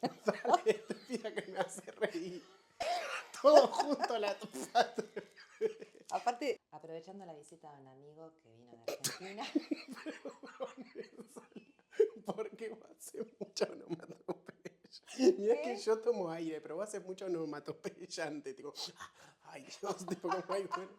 Dale, te pido que me hace reír. Todo junto la Aparte, aprovechando la visita de un amigo que vino de Argentina. Porque vos haces mucha onomatopeya. Mirá que ¿Qué? yo tomo aire, pero vos haces mucha onomatopeya antes. Tipo, ay Dios, tipo como ay, bueno.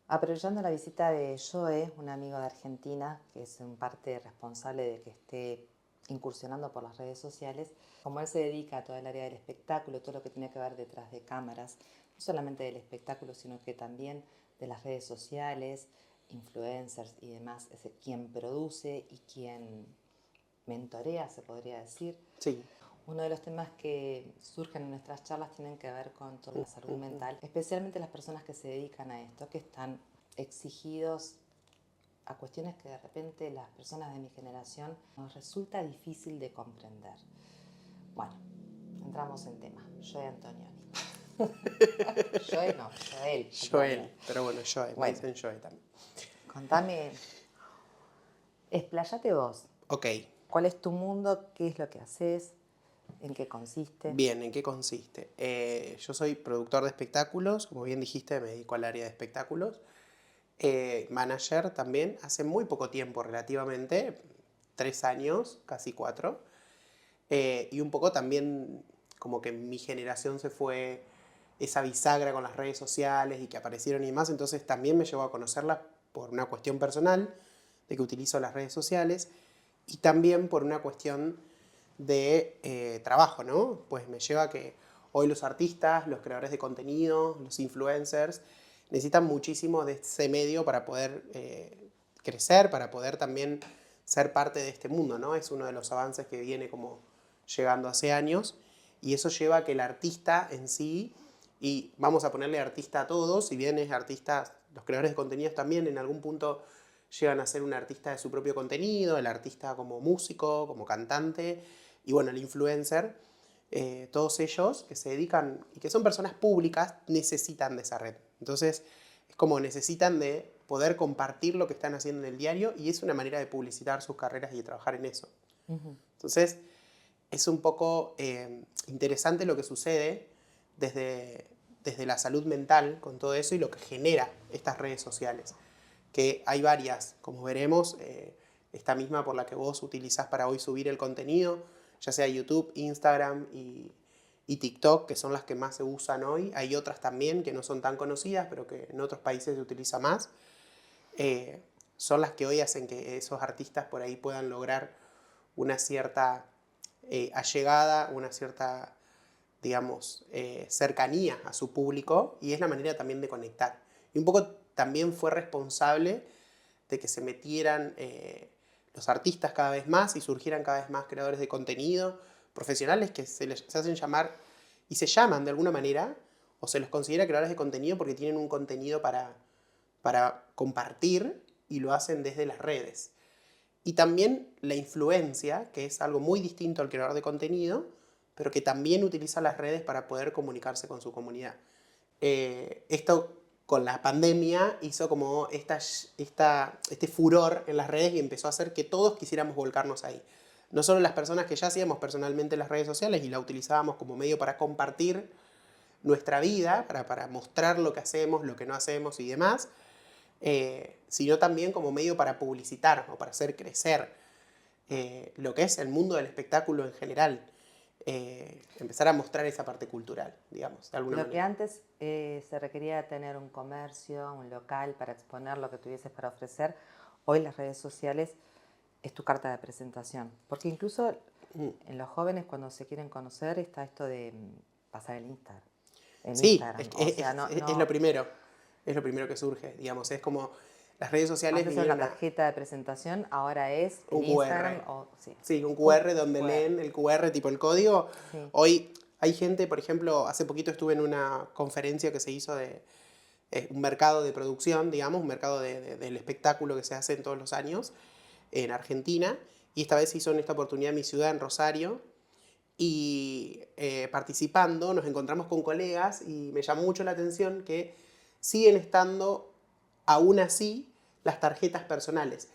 Aprovechando la visita de Joe, un amigo de Argentina, que es en parte responsable de que esté incursionando por las redes sociales, como él se dedica a todo el área del espectáculo, todo lo que tiene que ver detrás de cámaras, no solamente del espectáculo, sino que también de las redes sociales, influencers y demás, es quien produce y quien mentorea, se podría decir. Sí. Uno de los temas que surgen en nuestras charlas tienen que ver con toda la salud mental, especialmente las personas que se dedican a esto, que están exigidos a cuestiones que de repente las personas de mi generación nos resulta difícil de comprender. Bueno, entramos en tema. Joe Antonioni. Joe no, Joel Antonioni. Joel, pero bueno, Joel, me Bueno, dicen Joel también. contame, explayate vos. Ok, ¿Cuál es tu mundo? ¿Qué es lo que haces? ¿En qué consiste? bien, ¿en qué consiste? Yo soy productor de espectáculos, como bien dijiste, me dedico al área de espectáculos. Manager también, hace muy poco tiempo relativamente, 3 años, casi 4. Y un poco también como que mi generación se fue esa bisagra con las redes sociales y que aparecieron y demás, entonces también me llevó a conocerlas por una cuestión personal, de que utilizo las redes sociales, y también por una cuestión de trabajo, ¿no? Pues me lleva a que hoy los artistas, los creadores de contenido, los influencers, necesitan muchísimo de ese medio para poder crecer, para poder también ser parte de este mundo, ¿no? Es uno de los avances que viene como llegando hace años, y eso lleva a que el artista en sí, y vamos a ponerle artista a todos, si bien es artista, los creadores de contenidos también en algún punto llegan a ser un artista de su propio contenido, el artista como músico, como cantante, y bueno, el influencer, todos ellos que se dedican y que son personas públicas necesitan de esa red. Entonces, es como necesitan de poder compartir lo que están haciendo en el diario, y es una manera de publicitar sus carreras y de trabajar en eso. Entonces, es un poco interesante lo que sucede desde la salud mental con todo eso y lo que genera estas redes sociales. Que hay varias, como veremos, esta misma por la que vos utilizás para hoy subir el contenido, ya sea YouTube, Instagram y TikTok, que son las que más se usan hoy. Hay otras también que no son tan conocidas, pero que en otros países se utiliza más. Son las que hoy hacen que esos artistas por ahí puedan lograr una cierta allegada, una cierta, digamos, cercanía a su público, y es la manera también de conectar. Y un poco también fue responsable de que se metieran los artistas cada vez más y surgieran cada vez más creadores de contenido, profesionales que se hacen llamar y se llaman de alguna manera, o se los considera creadores de contenido porque tienen un contenido para compartir y lo hacen desde las redes. Y también la influencia, que es algo muy distinto al creador de contenido, pero que también utiliza las redes para poder comunicarse con su comunidad. Esto con la pandemia hizo como este furor en las redes y empezó a hacer que todos quisiéramos volcarnos ahí. No solo las personas que ya hacíamos personalmente las redes sociales y la utilizábamos como medio para compartir nuestra vida, para mostrar lo que hacemos, lo que no hacemos y demás, sino también como medio para publicitar o para hacer crecer lo que es el mundo del espectáculo en general. Empezar a mostrar esa parte cultural, digamos, de alguna Lo que manera. antes se requería tener un comercio, un local para exponer lo que tuvieses para ofrecer, hoy las redes sociales es tu carta de presentación. Porque incluso en los jóvenes cuando se quieren conocer está esto de pasar el Instagram. El Sí, Instagram. O sea, es lo primero. Es lo primero que surge, digamos. Es como las redes sociales antes era una vinieron a tarjeta de presentación, ahora es un el Instagram QR. o sí. Sí, un QR donde QR. leen el QR, tipo el código. Sí. Hoy hay gente, por ejemplo, hace poquito estuve en una conferencia que se hizo de un mercado de producción, digamos, un mercado del espectáculo que se hace en todos los años en Argentina. Y esta vez se hizo en esta oportunidad en mi ciudad, en Rosario. Y participando nos encontramos con colegas y me llamó mucho la atención que siguen estando aún así las tarjetas personales.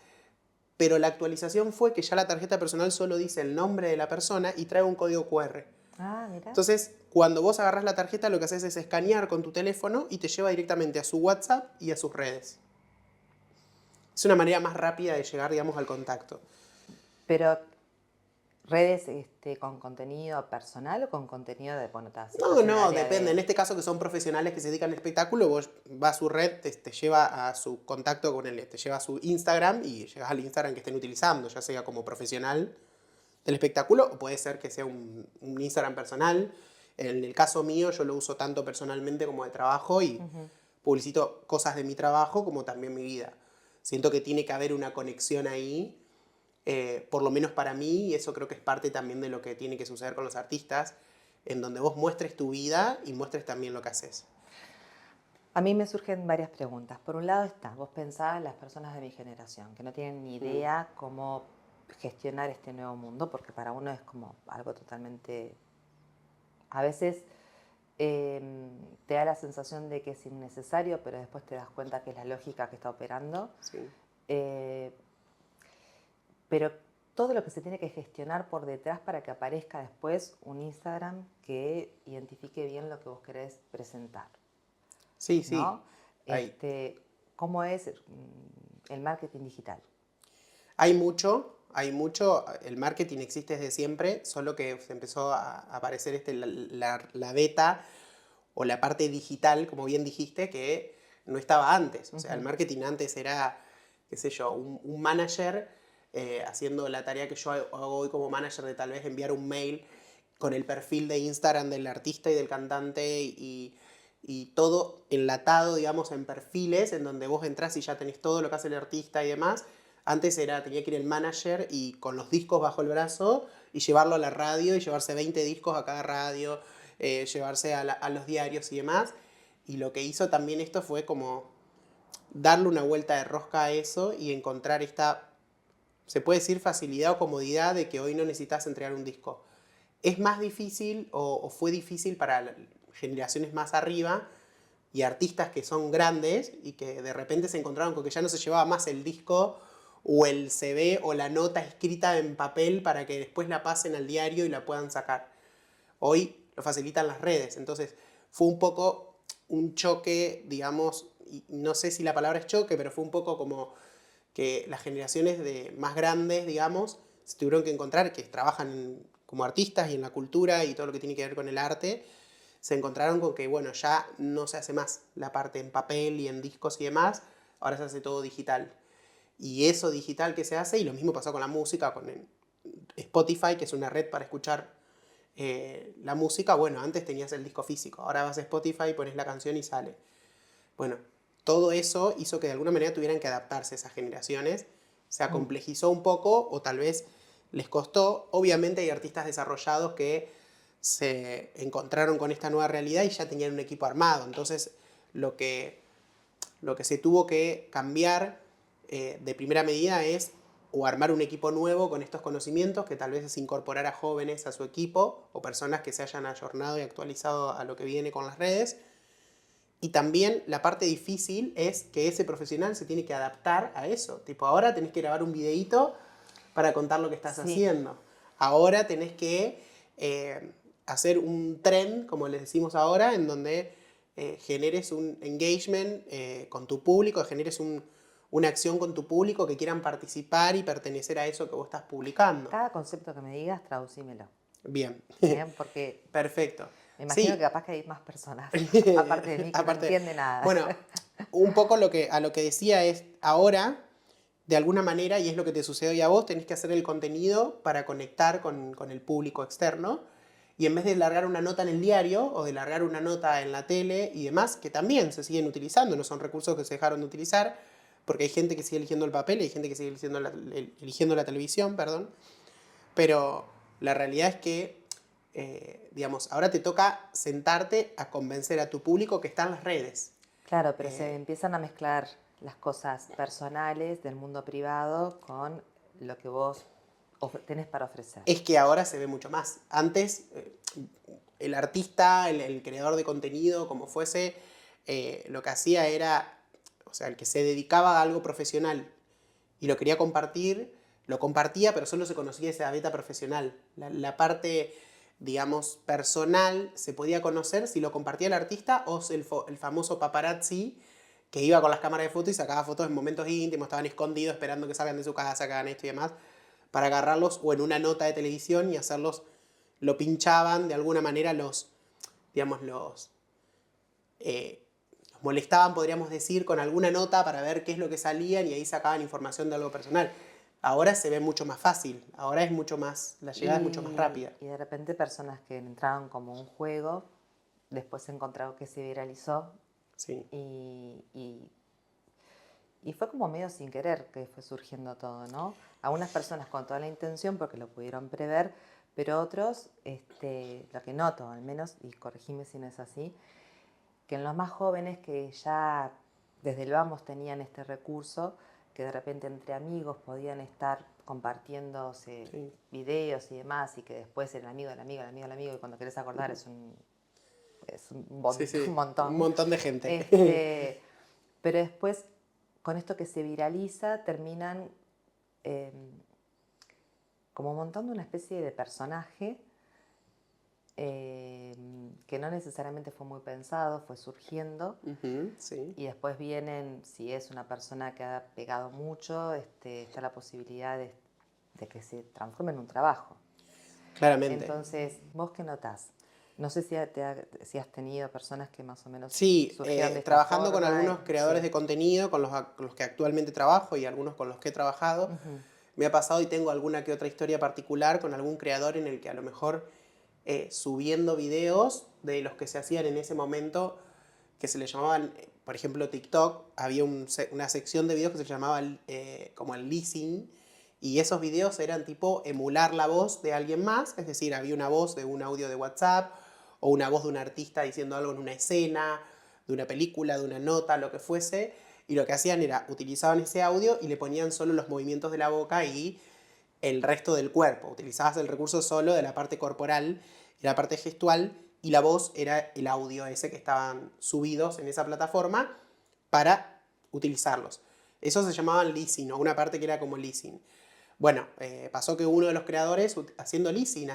pero la actualización fue que ya la tarjeta personal solo dice el nombre de la persona y trae un código QR. Ah, mira. Entonces, cuando vos agarrás la tarjeta, lo que haces es escanear con tu teléfono y te lleva directamente a su WhatsApp y a sus redes. Es una manera más rápida de llegar, digamos, al contacto. Pero redes con contenido personal o con contenido de, bueno, si estás No, en el no, área depende. de... En este caso, que son profesionales que se dedican al espectáculo, vos vas a su red, te lleva a su contacto con él, te lleva a su Instagram y llegas al Instagram que estén utilizando, ya sea como profesional del espectáculo o puede ser que sea un Instagram personal. En el caso mío, yo lo uso tanto personalmente como de trabajo y publicito cosas de mi trabajo como también mi vida. Siento que tiene que haber una conexión ahí, por lo menos para mí, y eso creo que es parte también de lo que tiene que suceder con los artistas, en donde vos muestres tu vida y muestres también lo que haces. A mí me surgen varias preguntas. Por un lado está, vos pensás en las personas de mi generación, que no tienen ni idea cómo gestionar este nuevo mundo, porque para uno es como algo totalmente... A veces te da la sensación de que es innecesario, pero después te das cuenta que es la lógica que está operando. Sí. Eh, pero todo lo que se tiene que gestionar por detrás para que aparezca después un Instagram que identifique bien lo que vos querés presentar, Sí, sí. ¿no? Hay, ¿Cómo es el marketing digital? hay mucho. El marketing existe desde siempre, solo que se empezó a aparecer la beta o la parte digital, como bien dijiste, que no estaba antes. O sea, el marketing antes era, qué sé yo, un manager haciendo la tarea que yo hago hoy como manager de tal vez enviar un mail con el perfil de Instagram del artista y del cantante y todo enlatado, digamos, en perfiles en donde vos entrás y ya tenés todo lo que hace el artista y demás. Antes tenía que ir el manager y con los discos bajo el brazo y llevarlo a la radio y llevarse 20 discos a cada radio, llevarse a los diarios y demás. Y lo que hizo también esto fue como darle una vuelta de rosca a eso y encontrar esta, se puede decir, facilidad o comodidad de que hoy no necesitas entregar un disco. Es más difícil o fue difícil para generaciones más arriba y artistas que son grandes y que de repente se encontraron con que ya no se llevaba más el disco o el CD o la nota escrita en papel para que después la pasen al diario y la puedan sacar. Hoy lo facilitan las redes, entonces fue un poco un choque, digamos, y no sé si la palabra es choque, pero fue un poco como que las generaciones más grandes, digamos, se tuvieron que encontrar, que trabajan como artistas y en la cultura y todo lo que tiene que ver con el arte, se encontraron con que, bueno, ya no se hace más la parte en papel y en discos y demás, ahora se hace todo digital. Y eso digital que se hace, y lo mismo pasó con la música, con Spotify, que es una red para escuchar la música. Bueno, antes tenías el disco físico, ahora vas a Spotify, pones la canción y sale. Bueno, todo eso hizo que de alguna manera tuvieran que adaptarse esas generaciones. Se acomplejizó un poco o tal vez les costó. Obviamente hay artistas desarrollados que se encontraron con esta nueva realidad y ya tenían un equipo armado. Entonces lo que, lo que se tuvo que cambiar de primera medida es o armar un equipo nuevo con estos conocimientos, que tal vez es incorporar a jóvenes a su equipo o personas que se hayan ayornado y actualizado a lo que viene con las redes. Y también la parte difícil es que ese profesional se tiene que adaptar a eso. Tipo, ahora tenés que grabar un videíto para contar lo que estás Sí. haciendo. Ahora tenés que hacer un trend, como les decimos ahora, en donde generes un engagement con tu público, generes una acción con tu público que quieran participar y pertenecer a eso que vos estás publicando. Cada concepto que me digas, traducímelo. Bien. Bien, porque Perfecto. me imagino Sí. que capaz que hay más personas, aparte de mí, que no Aparte, entiende nada. bueno, un poco a lo que decía es, ahora, de alguna manera, y es lo que te sucede hoy a vos, tenés que hacer el contenido para conectar con el público externo. Y en vez de largar una nota en el diario o de largar una nota en la tele y demás, que también se siguen utilizando, no son recursos que se dejaron de utilizar, porque hay gente que sigue eligiendo el papel y hay gente que sigue eligiendo la televisión, perdón. Pero la realidad es que, digamos, ahora te toca sentarte a convencer a tu público que está en las redes. Claro, pero se empiezan a mezclar las cosas personales del mundo privado con lo que vos tenés para ofrecer. Es que ahora se ve mucho más. Antes, el artista, el creador de contenido, como fuese, lo que hacía era, o sea, el que se dedicaba a algo profesional y lo quería compartir, lo compartía, pero solo se conocía esa beta profesional. La parte, digamos, personal se podía conocer si lo compartía el artista o el famoso paparazzi que iba con las cámaras de fotos y sacaba fotos en momentos íntimos, estaban escondidos esperando que salgan de su casa, que hagan esto y demás, para agarrarlos o en una nota de televisión y hacerlos, lo pinchaban de alguna manera digamos, los molestaban, podríamos decir, con alguna nota para ver qué es lo que salían y ahí sacaban información de algo personal. Ahora se ve mucho más fácil, ahora es mucho más, la llegada es mucho más rápida. Y de repente personas que entraron como un juego, después se encontraron que se viralizó Sí. y fue como medio sin querer que fue surgiendo todo, ¿no? Algunas personas con toda la intención porque lo pudieron prever, pero otros, lo que noto al menos, y corregime si no es así, que en los más jóvenes que ya desde el vamos tenían este recurso, que de repente entre amigos podían estar compartiéndose Sí. videos y demás, y que después el amigo del amigo, el amigo del amigo, y cuando querés acordar es un Sí, sí, un montón. un montón de gente. Pero después, con esto que se viraliza, terminan como montando una especie de personaje que no necesariamente fue muy pensado, fue surgiendo. Sí. Y después vienen, si es una persona que ha pegado mucho, está la posibilidad de que se transforme en un trabajo. Claramente. Entonces, ¿vos qué notás? No sé si has tenido personas que más o menos Sí, surgieron de esta trabajando con forma. algunos creadores Sí. de contenido, con los que actualmente trabajo y algunos con los que he trabajado, me ha pasado y tengo alguna que otra historia particular con algún creador en el que a lo mejor subiendo videos de los que se hacían en ese momento, que se le llamaban, por ejemplo, TikTok, había una sección de videos que se llamaba como el leasing, y esos videos eran tipo emular la voz de alguien más, es decir, había una voz de un audio de WhatsApp, o una voz de un artista diciendo algo en una escena, de una película, de una nota, lo que fuese, y lo que hacían era, utilizaban ese audio y le ponían solo los movimientos de la boca y el resto del cuerpo. Utilizabas el recurso solo de la parte corporal y la parte gestual, y la voz era el audio ese que estaban subidos en esa plataforma para utilizarlos. Eso se llamaban leasing, o una parte que era como leasing. Bueno, pasó que uno de los creadores, haciendo leasing,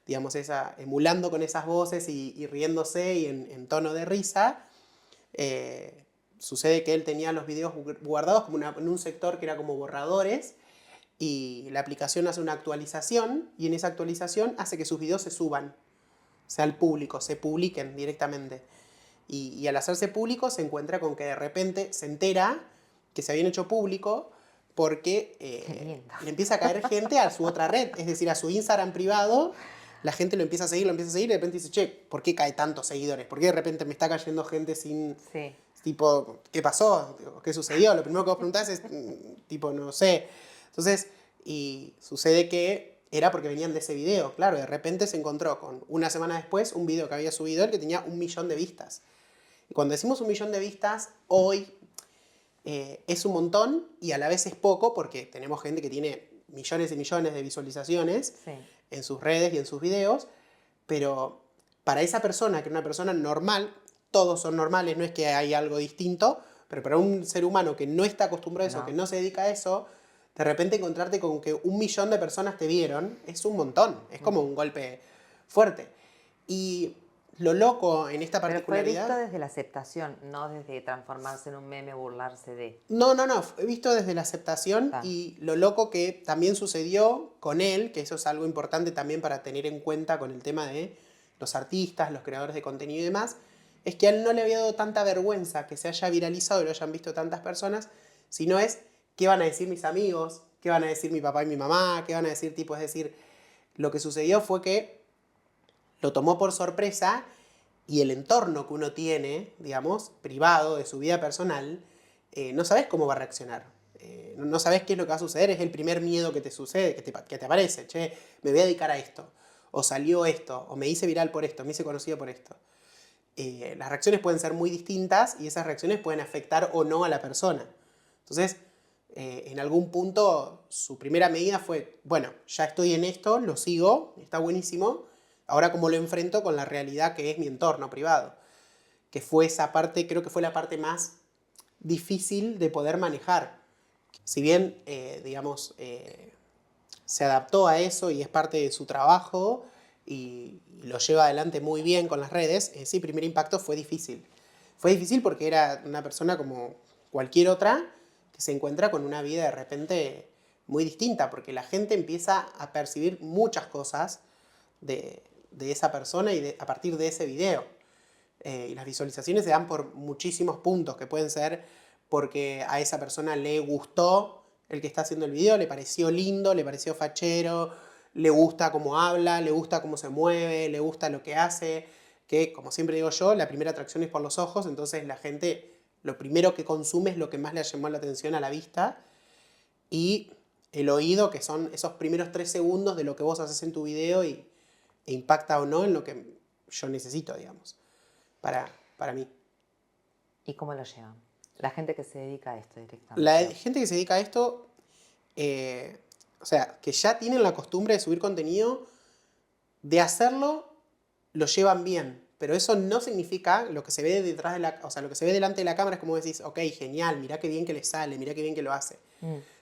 digamos, emulando con esas voces y riéndose y en tono de risa, sucede que él tenía los videos guardados como en un sector que era como borradores, y la aplicación hace una actualización y en esa actualización hace que sus videos se suban, o sea, al público, se publiquen directamente. Y al hacerse público se encuentra con que de repente se entera que se habían hecho público porque le empieza a caer gente a su otra red, es decir, a su Instagram privado. La gente lo empieza a seguir y de repente dice, che, ¿por qué cae tantos seguidores? ¿Por qué de repente me está cayendo gente sin... Sí. Tipo, ¿qué pasó? ¿Qué sucedió? Lo primero que vos preguntás es, tipo, no sé. Entonces, y sucede que era porque venían de ese video. Claro, de repente se encontró con, una semana después, un video que había subido él que tenía 1 millón de vistas. Y cuando decimos 1 millón de vistas, hoy es un montón y a la vez es poco porque tenemos gente que tiene millones y millones de visualizaciones en sus redes y en sus videos, pero para esa persona, que es una persona normal, todos son normales, no es que hay algo distinto, pero para un ser humano que no está acostumbrado a eso, que no se dedica a eso, de repente encontrarte con que 1 millón de personas te vieron, es un montón, es como un golpe fuerte. Y lo loco en esta particularidad... Pero fue visto desde la aceptación, no desde transformarse en un meme, burlarse de... No, he visto desde la aceptación y lo loco que también sucedió con él, que eso es algo importante también para tener en cuenta con el tema de los artistas, los creadores de contenido y demás, es que a él no le había dado tanta vergüenza que se haya viralizado y lo hayan visto tantas personas, sino es qué van a decir mis amigos, qué van a decir mi papá y mi mamá, qué van a decir tipo, es decir, lo que sucedió fue que lo tomó por sorpresa y el entorno que uno tiene, digamos, privado de su vida personal, no sabes cómo va a reaccionar. No sabes qué es lo que va a suceder, es el primer miedo que te sucede, que te aparece. Che, me voy a dedicar a esto, o salió esto, o me hice viral por esto, me hice conocido por esto. Las reacciones pueden ser muy distintas y esas reacciones pueden afectar o no a la persona. Entonces, en algún punto, su primera medida fue, bueno, ya estoy en esto, lo sigo, está buenísimo, ahora cómo lo enfrento con la realidad que es mi entorno privado. Que fue esa parte, creo que fue la parte más difícil de poder manejar. si bien, digamos, se adaptó a eso y es parte de su trabajo y lo lleva adelante muy bien con las redes, ese primer impacto fue difícil. Fue difícil porque era una persona como cualquier otra que se encuentra con una vida de repente muy distinta, porque la gente empieza a percibir muchas cosas de esa persona y a partir de ese video. Y las visualizaciones se dan por muchísimos puntos, que pueden ser porque a esa persona le gustó el que está haciendo el video, le pareció lindo, le pareció fachero, le gusta cómo habla, le gusta cómo se mueve, le gusta lo que hace, que como siempre digo yo, la primera atracción es por los ojos, entonces la gente lo primero que consume es lo que más le llamó la atención a la vista, y el oído, que son esos primeros 3 segundos de lo que vos haces en tu video e impacta o no en lo que yo necesito, digamos, para mí. ¿Y cómo lo llevan? La gente que se dedica a esto La directamente. gente que se dedica a esto, o sea, que ya tienen la costumbre de subir contenido, de hacerlo, lo llevan bien. Pero eso no significa lo que se ve detrás de o sea, lo que se ve delante de la cámara es como decís, ok, genial, mirá qué bien que le sale, mirá qué bien que lo hace.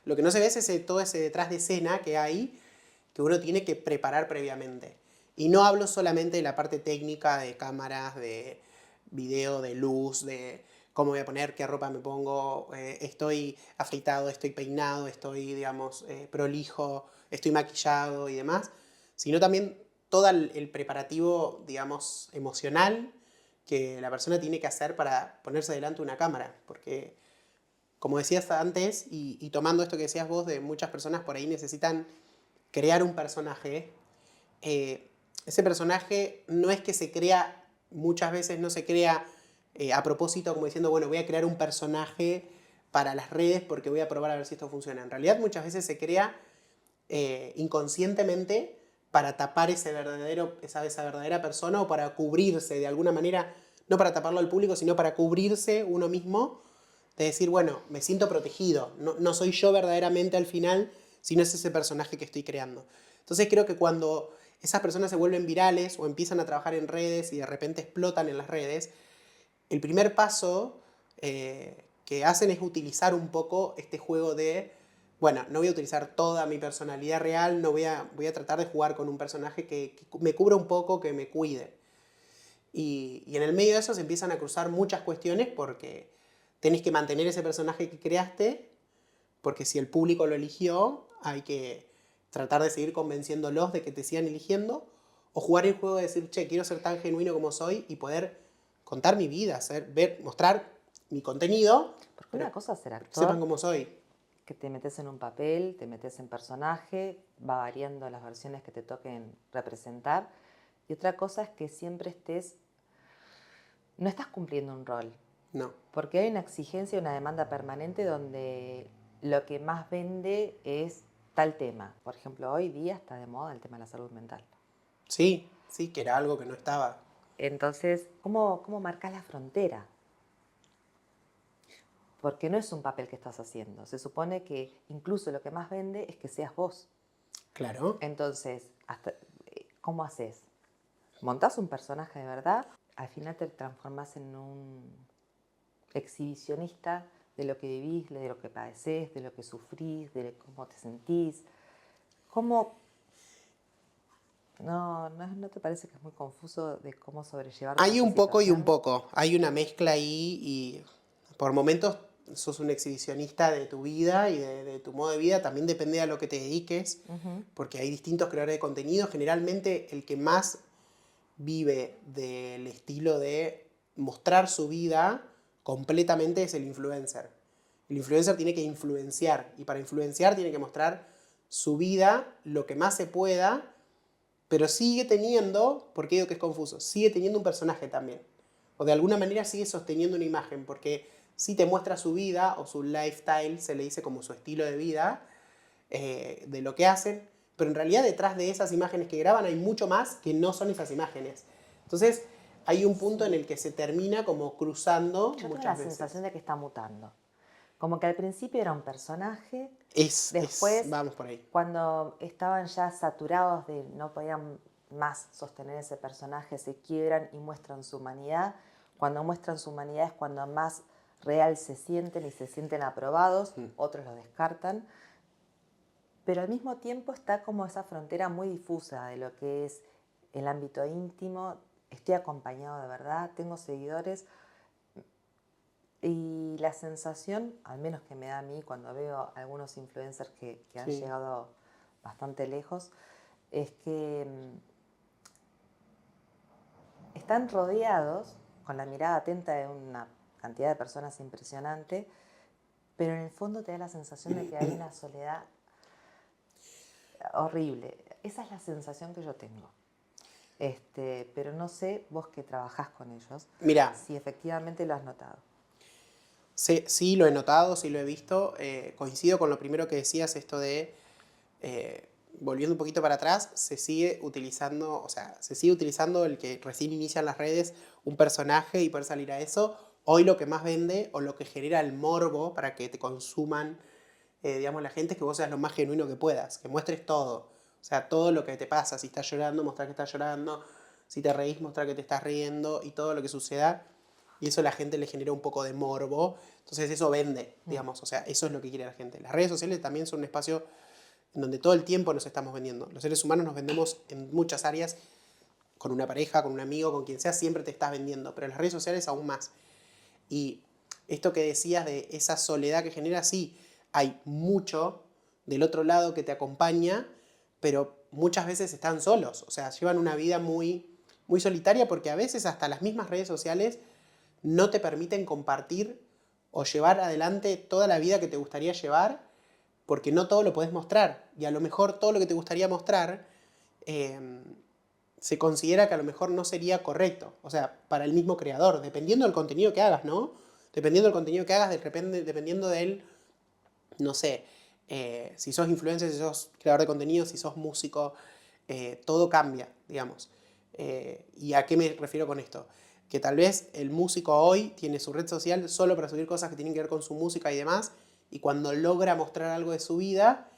Lo que no se ve es todo ese detrás de escena que hay, que uno tiene que preparar previamente. Y no hablo solamente de la parte técnica de cámaras, de video, de luz, de cómo voy a poner, qué ropa me pongo, estoy afeitado, estoy peinado, estoy, digamos, prolijo, estoy maquillado y demás, sino también todo el preparativo, digamos, emocional que la persona tiene que hacer para ponerse delante de una cámara. Porque, como decías antes, y tomando esto que decías vos, de muchas personas por ahí necesitan crear un personaje, ese personaje no es que se crea, muchas veces no se crea a propósito como diciendo, bueno, voy a crear un personaje para las redes porque voy a probar a ver si esto funciona. En realidad muchas veces se crea inconscientemente para tapar esa verdadera persona o para cubrirse de alguna manera, no para taparlo al público, sino para cubrirse uno mismo, de decir, bueno, me siento protegido, no soy yo verdaderamente al final, sino es ese personaje que estoy creando. Entonces creo que cuando esas personas se vuelven virales o empiezan a trabajar en redes y de repente explotan en las redes, el primer paso que hacen es utilizar un poco este juego de, bueno, no voy a utilizar toda mi personalidad real, no voy a tratar de jugar con un personaje que me cubra un poco, que me cuide. Y en el medio de eso se empiezan a cruzar muchas cuestiones porque tenés que mantener ese personaje que creaste, porque si el público lo eligió, hay que tratar de seguir convenciéndolos de que te sigan eligiendo, o jugar el juego de decir, che, quiero ser tan genuino como soy y poder contar mi vida, mostrar mi contenido, Porque pero una cosa es ser que sepan actor, cómo soy. que te metes en un papel, te metes en personaje, va variando las versiones que te toquen representar. Y otra cosa es que siempre no estás cumpliendo un rol, No. porque hay una exigencia y una demanda permanente donde lo que más vende es tal tema. Por ejemplo, hoy día está de moda el tema de la salud mental. Sí, sí, que era algo que no estaba. Entonces, ¿cómo marcas la frontera? Porque no es un papel que estás haciendo. Se supone que incluso lo que más vende es que seas vos. Claro. Entonces, ¿cómo haces? ¿Montás un personaje de verdad? Al final te transformás en un exhibicionista de lo que vivís, de lo que padecés, de lo que sufrís, de cómo te sentís. ¿Cómo? ¿No te parece que es muy confuso de cómo sobrellevar toda Hay esa un poco y un situación? poco. Hay una mezcla ahí y por momentos sos un exhibicionista de tu vida y de tu modo de vida. También depende a lo que te dediques, porque hay distintos creadores de contenido. Generalmente el que más vive del estilo de mostrar su vida completamente es el influencer. El influencer tiene que influenciar y para influenciar tiene que mostrar su vida lo que más se pueda, pero sigue teniendo, porque digo que es confuso, sigue teniendo un personaje también. O de alguna manera sigue sosteniendo una imagen, porque si te muestra su vida o su lifestyle, se le dice como su estilo de vida, de lo que hacen, pero en realidad detrás de esas imágenes que graban hay mucho más que no son esas imágenes. Entonces hay un punto en Sí. el que se termina como cruzando Yo tengo la muchas sensación veces. de que está mutando. Como que al principio era un personaje, después, Vamos por ahí. cuando estaban ya saturados de no podían más sostener ese personaje, se quiebran y muestran su humanidad. Cuando muestran su humanidad es cuando más real se sienten y se sienten aprobados, otros lo descartan, pero al mismo tiempo está como esa frontera muy difusa de lo que es el ámbito íntimo, estoy acompañado de verdad, tengo seguidores, y la sensación, al menos que me da a mí cuando veo algunos influencers que han Sí. llegado bastante lejos, es que están rodeados con la mirada atenta de una cantidad de personas impresionante, pero en el fondo te da la sensación de que hay una soledad horrible. Esa es la sensación que yo tengo. Pero no sé, vos que trabajás con ellos, Mira, si efectivamente lo has notado. sí lo he notado, sí lo he visto. Coincido con lo primero que decías, esto de, volviendo un poquito para atrás, se sigue utilizando, o sea, se sigue utilizando el que recién inician las redes un personaje y poder salir a eso. Hoy lo que más vende o lo que genera el morbo para que te consuman, digamos, la gente es que vos seas lo más genuino que puedas, que muestres todo. O sea, todo lo que te pasa, si estás llorando, mostrar que estás llorando, si te reís, mostrar que te estás riendo y todo lo que suceda. Y eso a la gente le genera un poco de morbo. Entonces eso vende, digamos. O sea, eso es lo que quiere la gente. Las redes sociales también son un espacio en donde todo el tiempo nos estamos vendiendo. Los seres humanos nos vendemos en muchas áreas, con una pareja, con un amigo, con quien sea, siempre te estás vendiendo. Pero en las redes sociales aún más. Y esto que decías de esa soledad que genera, sí, hay mucho del otro lado que te acompaña, pero muchas veces están solos. O sea, llevan una vida muy, muy solitaria porque a veces hasta las mismas redes sociales no te permiten compartir o llevar adelante toda la vida que te gustaría llevar, porque no todo lo puedes mostrar. Y a lo mejor todo lo que te gustaría mostrar se considera que a lo mejor no sería correcto. O sea, para el mismo creador, dependiendo del contenido que hagas, ¿no? Dependiendo del contenido que hagas, dependiendo del, no sé, si sos influencer, si sos creador de contenido, si sos músico, todo cambia, digamos. ¿Y a qué me refiero con esto? Que tal vez el músico hoy tiene su red social solo para subir cosas que tienen que ver con su música y demás, y cuando logra mostrar algo de su vida,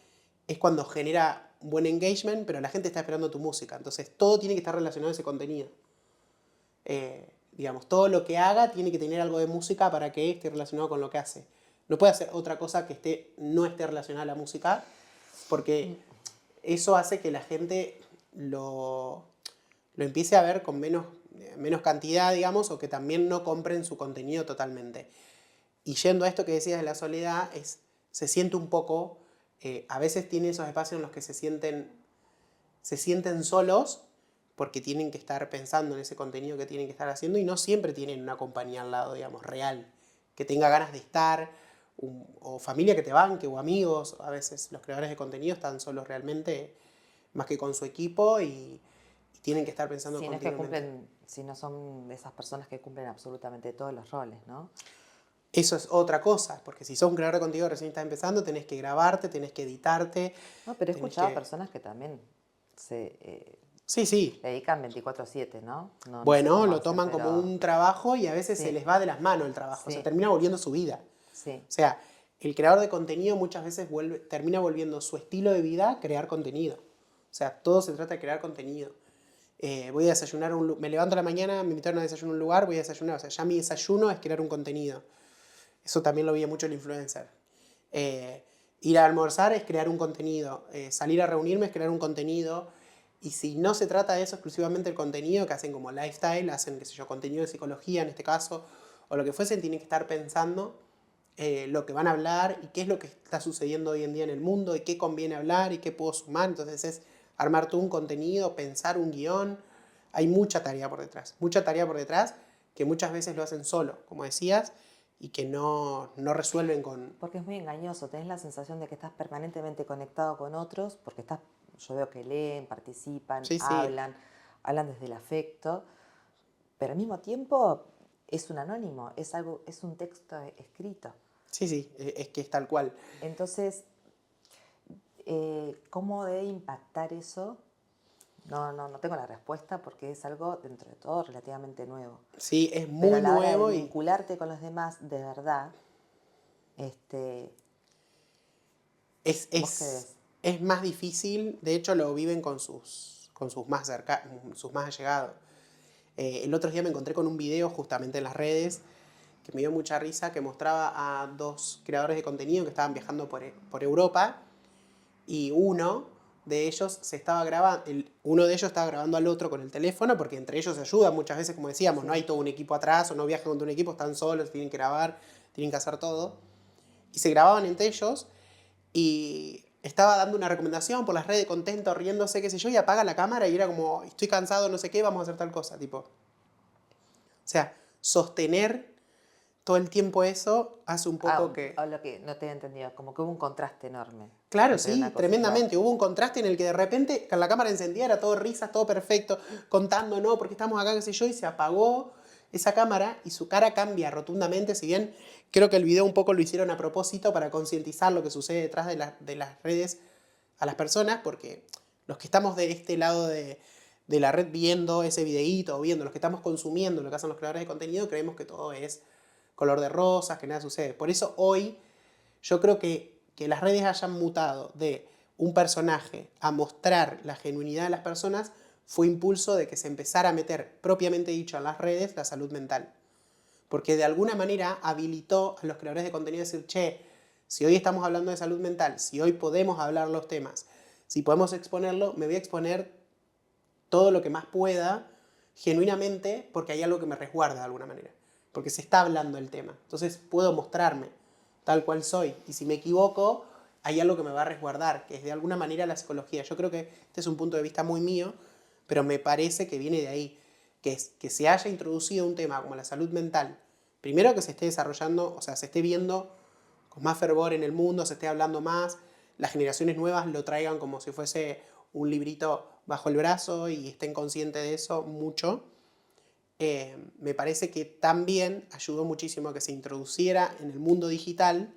es cuando genera un buen engagement, pero la gente está esperando tu música. Entonces todo tiene que estar relacionado a ese contenido. Digamos, todo lo que haga tiene que tener algo de música para que esté relacionado con lo que hace. No puede hacer otra cosa que no esté relacionada a la música, porque eso hace que la gente lo empiece a ver con menos cantidad, digamos, o que también no compren su contenido totalmente. Y yendo a esto que decías de la soledad, se siente un poco, a veces tiene esos espacios en los que se sienten solos porque tienen que estar pensando en ese contenido que tienen que estar haciendo y no siempre tienen una compañía al lado, digamos, real, que tenga ganas de estar, o familia que te banque, o amigos. A veces los creadores de contenido están solos realmente, más que con su equipo, y tienen que estar pensando Si no es que continuamente. cumplen, si no son de esas personas que cumplen absolutamente todos los roles, ¿no? Eso es otra cosa, porque si sos un creador de contenido recién estás empezando, tenés que grabarte, tenés que editarte, No, pero he tenés escuchado que... personas que también se Sí, sí. dedican 24/7, ¿no? No sé Bueno, cómo lo hacen, toman como pero un trabajo y a veces se sí, les va de las manos el trabajo, se sí, termina volviendo su vida. sí. O sea, el creador de contenido muchas veces termina volviendo su estilo de vida crear contenido. O sea, todo se trata de crear contenido. Voy a desayunar, me levanto a la mañana, me invitaron a desayunar a un lugar, voy a desayunar. O sea, ya mi desayuno es crear un contenido. Eso también lo veía mucho el influencer. Eh, Ir a almorzar es crear un contenido. Salir a reunirme es crear un contenido. Y si no se trata de eso exclusivamente el contenido, que hacen como lifestyle, hacen, qué sé yo, contenido de psicología en este caso, o lo que fuesen, tienen que estar pensando lo que van a hablar y qué es lo que está sucediendo hoy en día en el mundo y qué conviene hablar y qué puedo sumar. Entonces es armar todo un contenido, pensar un guión. Hay mucha tarea por detrás que muchas veces lo hacen solo, como decías, y que no resuelven con... Porque es muy engañoso, tenés la sensación de que estás permanentemente conectado con otros, porque yo veo que leen, participan, Sí, sí, hablan desde el afecto, pero al mismo tiempo es un anónimo, es un texto escrito. sí, sí, es que es tal cual. Entonces, ¿cómo debe impactar eso? No tengo la respuesta porque es algo, dentro de todo, relativamente nuevo. Sí, es Pero a muy la hora de nuevo y vincularte con los demás de verdad, es, ¿vos qué es, ves? es más difícil. De hecho lo viven con sus más sus más allegados. El otro día me encontré con un video justamente en las redes que me dio mucha risa, que mostraba a dos creadores de contenido que estaban viajando por Europa y uno de ellos se estaba grabando, uno de ellos estaba grabando al otro con el teléfono porque entre ellos se ayudan muchas veces, como decíamos, Sí. no hay todo un equipo atrás o no viajan con todo un equipo, están solos, tienen que grabar, tienen que hacer todo. Y se grababan entre ellos y estaba dando una recomendación por las redes, contento, riéndose, qué sé yo, y apaga la cámara y era como, estoy cansado, no sé qué, vamos a hacer tal cosa, tipo. O sea, sostener todo el tiempo eso hace un poco que... O lo que no te he entendido, como que hubo un contraste enorme Claro, entre una sí, cosa y la tremendamente. otra. Hubo un contraste en el que de repente con la cámara encendida era todo risas, todo perfecto, contando, no, porque estamos acá, qué sé yo, y se apagó esa cámara y su cara cambia rotundamente, si bien creo que el video un poco lo hicieron a propósito para concientizar lo que sucede detrás de las redes a las personas, porque los que estamos de este lado de la red viendo ese videíto o viendo, los que estamos consumiendo lo que hacen los creadores de contenido, creemos que todo es color de rosas, que nada sucede. Por eso hoy yo creo que las redes hayan mutado de un personaje a mostrar la genuinidad de las personas fue impulso de que se empezara a meter, propiamente dicho, en las redes la salud mental. Porque de alguna manera habilitó a los creadores de contenido a decir, che, si hoy estamos hablando de salud mental, si hoy podemos hablar los temas, si podemos exponerlo, me voy a exponer todo lo que más pueda, genuinamente, porque hay algo que me resguarda de alguna manera. Porque se está hablando el tema. Entonces puedo mostrarme tal cual soy. Y si me equivoco, hay algo que me va a resguardar, que es de alguna manera la psicología. Yo creo que este es un punto de vista muy mío, pero me parece que viene de ahí. Que, es, que se haya introducido un tema como la salud mental, primero que se esté desarrollando, o sea, se esté viendo con más fervor en el mundo, se esté hablando más, las generaciones nuevas lo traigan como si fuese un librito bajo el brazo y estén conscientes de eso mucho. Me parece que también ayudó muchísimo a que se introduciera en el mundo digital,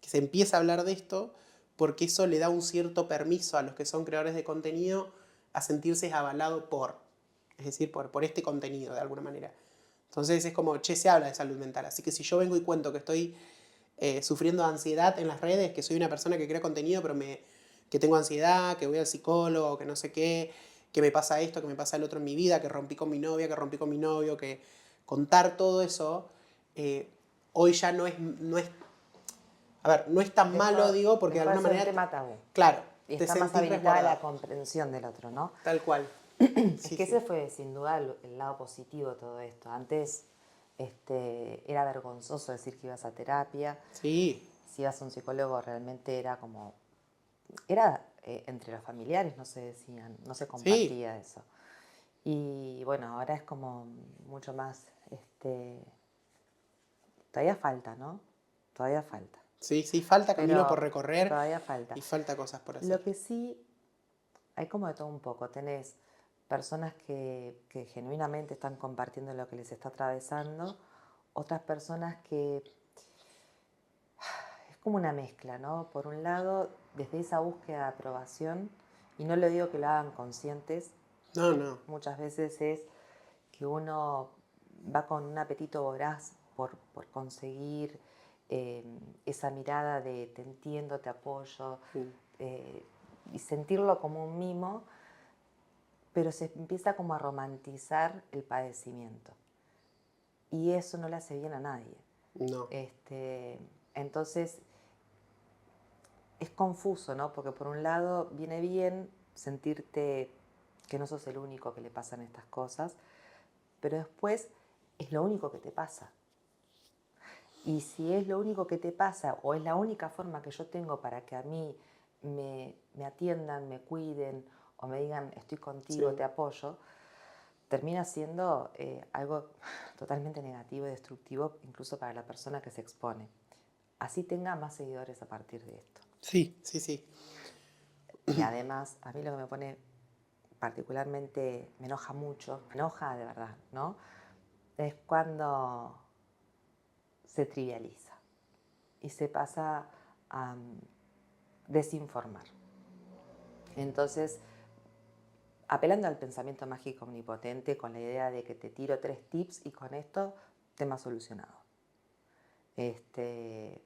que se empiece a hablar de esto, porque eso le da un cierto permiso a los que son creadores de contenido a sentirse avalado es decir, por este contenido de alguna manera. Entonces es como, che, se habla de salud mental, así que si yo vengo y cuento que estoy sufriendo ansiedad en las redes, que soy una persona que crea contenido, pero que tengo ansiedad, que voy al psicólogo, que no sé qué, que me pasa esto, que me pasa el otro en mi vida, que rompí con mi novia, que rompí con mi novio, que contar todo eso, hoy ya no es, a ver, no es tan malo, digo, porque de Dejó de alguna ser un manera, tema tabú. claro, Y te está más sentís habilitada la resguardado, comprensión del otro, ¿no? tal cual. Es Sí, que ese sí. fue sin duda el lado positivo de todo esto. Antes era vergonzoso decir que ibas a terapia. Sí, Si ibas a un psicólogo realmente era como... Era entre los familiares, no se decían, no se sí, compartía eso. Y bueno, ahora es como mucho más... todavía falta, ¿no? Todavía falta. sí, sí, falta camino por Pero recorrer todavía falta. y falta cosas por hacer. Lo que sí, hay como de todo un poco. Tenés personas que genuinamente están compartiendo lo que les está atravesando, otras personas que es como una mezcla, ¿no? Por un lado, desde esa búsqueda de aprobación, y no le digo que lo hagan conscientes, No, no. muchas veces es que uno va con un apetito voraz por conseguir esa mirada de te entiendo, te apoyo, eh, y sentirlo como un mimo, pero se empieza como a romantizar el padecimiento. Y eso no le hace bien a nadie. No. Entonces, es confuso, ¿no? Porque por un lado viene bien sentirte que no sos el único que le pasan estas cosas, pero después es lo único que te pasa. Y si es lo único que te pasa o es la única forma que yo tengo para que a mí me atiendan, me cuiden o me digan estoy contigo, Sí. te apoyo, termina siendo algo totalmente negativo y destructivo incluso para la persona que se expone. Así tenga más seguidores a partir de esto. Sí, sí, sí. Y además, a mí lo que me pone particularmente, me enoja mucho, me enoja de verdad, ¿no? Es cuando se trivializa y se pasa a desinformar. Entonces, apelando al pensamiento mágico omnipotente con la idea de que te tiro 3 tips y con esto tema solucionado. Que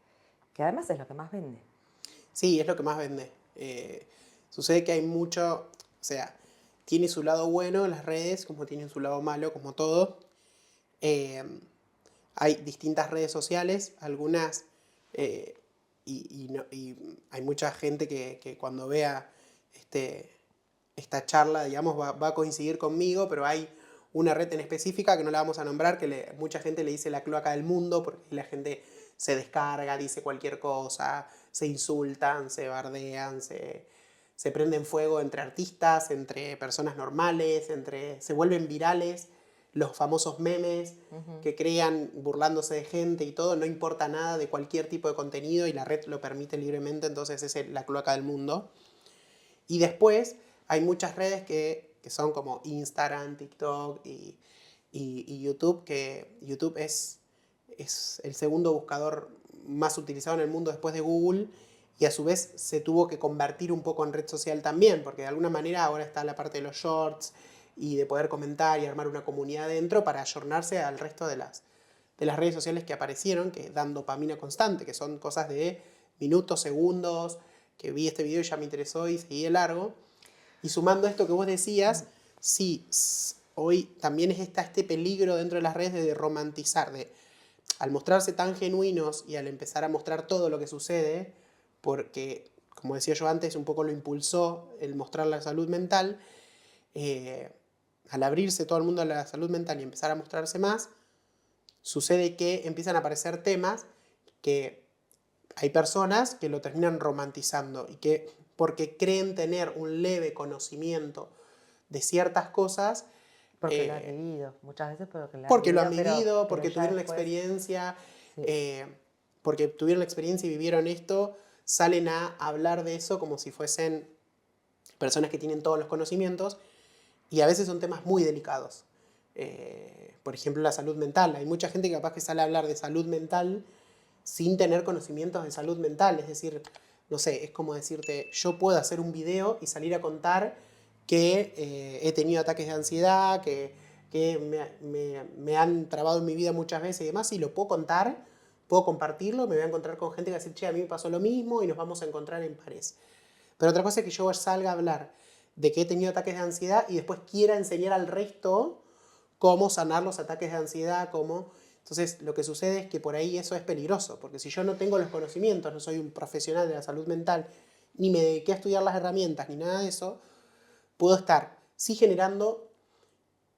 además es lo que más vende. Sí, es lo que más vende. Sucede que hay mucho, o sea, tiene su lado bueno las redes, como tiene su lado malo, como todo. Eh, hay distintas redes sociales, algunas, y hay mucha gente que cuando vea esta charla, digamos, va a coincidir conmigo, pero hay una red en específica que no la vamos a nombrar, que mucha gente le dice la cloaca del mundo, porque la gente se descarga, dice cualquier cosa, se insultan, se bardean, se prenden fuego entre artistas, entre personas normales, se vuelven virales los famosos memes que crean burlándose de gente y todo, no importa nada de cualquier tipo de contenido y la red lo permite libremente, entonces es la cloaca del mundo. Y después hay muchas redes que son como Instagram, TikTok y YouTube, que YouTube es el segundo buscador más utilizado en el mundo después de Google y a su vez se tuvo que convertir un poco en red social también, porque de alguna manera ahora está la parte de los shorts y de poder comentar y armar una comunidad dentro para ayornarse al resto de las redes sociales que aparecieron, que dan dopamina constante, que son cosas de minutos, segundos, que vi este video y ya me interesó y seguí de largo. Y sumando esto que vos decías, sí, hoy también está este peligro dentro de las redes de romantizar, al mostrarse tan genuinos y al empezar a mostrar todo lo que sucede, porque, como decía yo antes, un poco lo impulsó el mostrar la salud mental, al abrirse todo el mundo a la salud mental y empezar a mostrarse más, sucede que empiezan a aparecer temas que hay personas que lo terminan romantizando y que porque creen tener un leve conocimiento de ciertas cosas, Porque lo han vivido, muchas veces porque lo han porque lo han vivido, vivido, pero porque ya tuvieron la después, experiencia, sí. porque tuvieron la experiencia y vivieron esto, salen a hablar de eso como si fuesen personas que tienen todos los conocimientos y a veces son temas muy delicados. Por ejemplo, la salud mental. Hay mucha gente que capaz que sale a hablar de salud mental sin tener conocimientos de salud mental. Es decir, no sé, es como decirte, yo puedo hacer un video y salir a contar que he tenido ataques de ansiedad, que me han trabado en mi vida muchas veces y demás, y lo puedo contar, puedo compartirlo, me voy a encontrar con gente que va a decir, che, a mí me pasó lo mismo y nos vamos a encontrar en pares. Pero otra cosa es que yo salga a hablar de que he tenido ataques de ansiedad y después quiera enseñar al resto cómo sanar los ataques de ansiedad, cómo... Entonces, lo que sucede es que por ahí eso es peligroso, porque si yo no tengo los conocimientos, no soy un profesional de la salud mental, ni me dediqué a estudiar las herramientas, ni nada de eso, puedo estar, sí, generando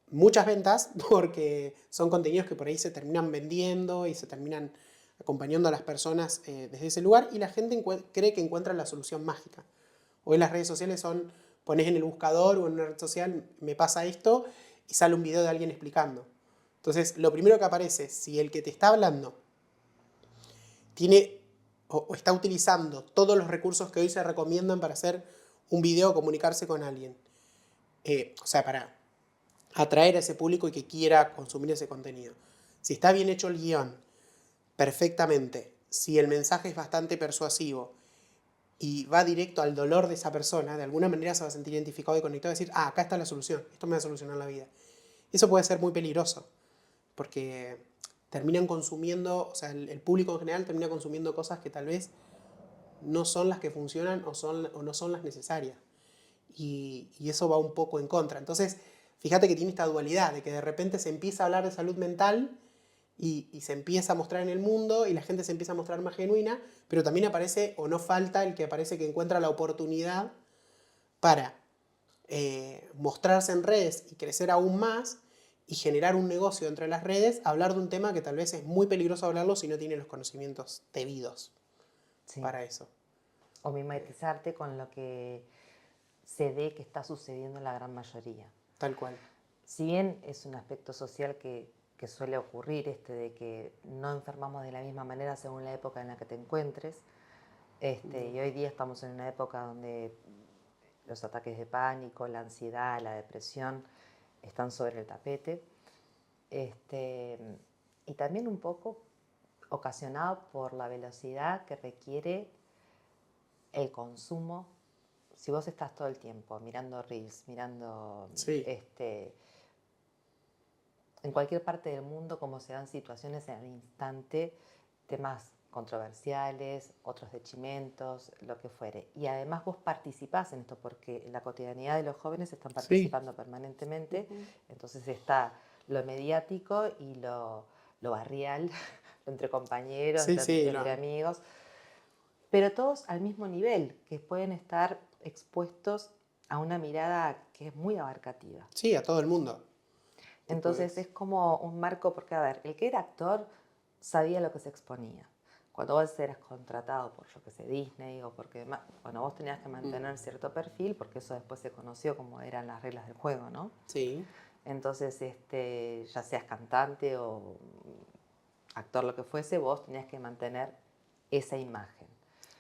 muchas ventas, porque son contenidos que por ahí se terminan vendiendo y se terminan acompañando a las personas desde ese lugar, y la gente cree que encuentra la solución mágica. Hoy las redes sociales son, pones en el buscador o en una red social, me pasa esto, y sale un video de alguien explicando. Entonces, lo primero que aparece, si el que te está hablando tiene o está utilizando todos los recursos que hoy se recomiendan para hacer un video o comunicarse con alguien, o sea, para atraer a ese público y que quiera consumir ese contenido. Si está bien hecho el guión, perfectamente, si el mensaje es bastante persuasivo y va directo al dolor de esa persona, de alguna manera se va a sentir identificado y conectado y decir, ah, acá está la solución, esto me va a solucionar la vida. Eso puede ser muy peligroso, porque terminan consumiendo, o sea, el público en general termina consumiendo cosas que tal vez no son las que funcionan o no son las necesarias. Y eso va un poco en contra. Entonces, fíjate que tiene esta dualidad, de que de repente se empieza a hablar de salud mental y se empieza a mostrar en el mundo y la gente se empieza a mostrar más genuina, pero también aparece, o no falta, el que aparece que encuentra la oportunidad para mostrarse en redes y crecer aún más y generar un negocio entre las redes, hablar de un tema que tal vez es muy peligroso hablarlo si no tiene los conocimientos debidos Sí. para eso. O mimetizarte con lo que se ve que está sucediendo en la gran mayoría. Tal cual. Si bien es un aspecto social que suele ocurrir, de que no enfermamos de la misma manera según la época en la que te encuentres, y hoy día estamos en una época donde los ataques de pánico, la ansiedad, la depresión están sobre el tapete, y también un poco ocasionado por la velocidad que requiere el consumo. Si vos estás todo el tiempo mirando reels, mirando Sí. en cualquier parte del mundo cómo se dan situaciones en el instante, temas controversiales, otros de chimentos, lo que fuere. Y además vos participás en esto porque en la cotidianidad de los jóvenes están participando permanentemente, entonces está lo mediático y lo lo barrial, entre compañeros, Sí, sí, entre amigos, pero todos al mismo nivel, que pueden estar expuestos a una mirada que es muy abarcativa. Sí, a todo el mundo. Entonces es como un marco, porque a ver, el que era actor sabía lo que se exponía. Cuando vos eras contratado por, yo que sé, Disney o porque, bueno, vos tenías que mantener cierto perfil, porque eso después se conoció como eran las reglas del juego, ¿no? Sí. Entonces, ya seas cantante o actor, lo que fuese, vos tenías que mantener esa imagen.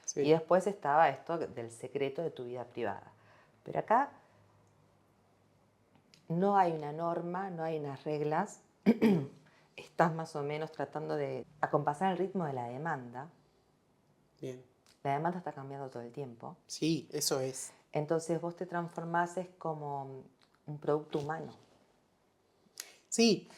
Sí. Y después estaba esto del secreto de tu vida privada. Pero acá no hay una norma, no hay unas reglas. Estás más o menos tratando de acompasar el ritmo de la demanda. Bien. La demanda está cambiando todo el tiempo. Sí, eso es. Entonces vos te transformás como un producto humano. Sí,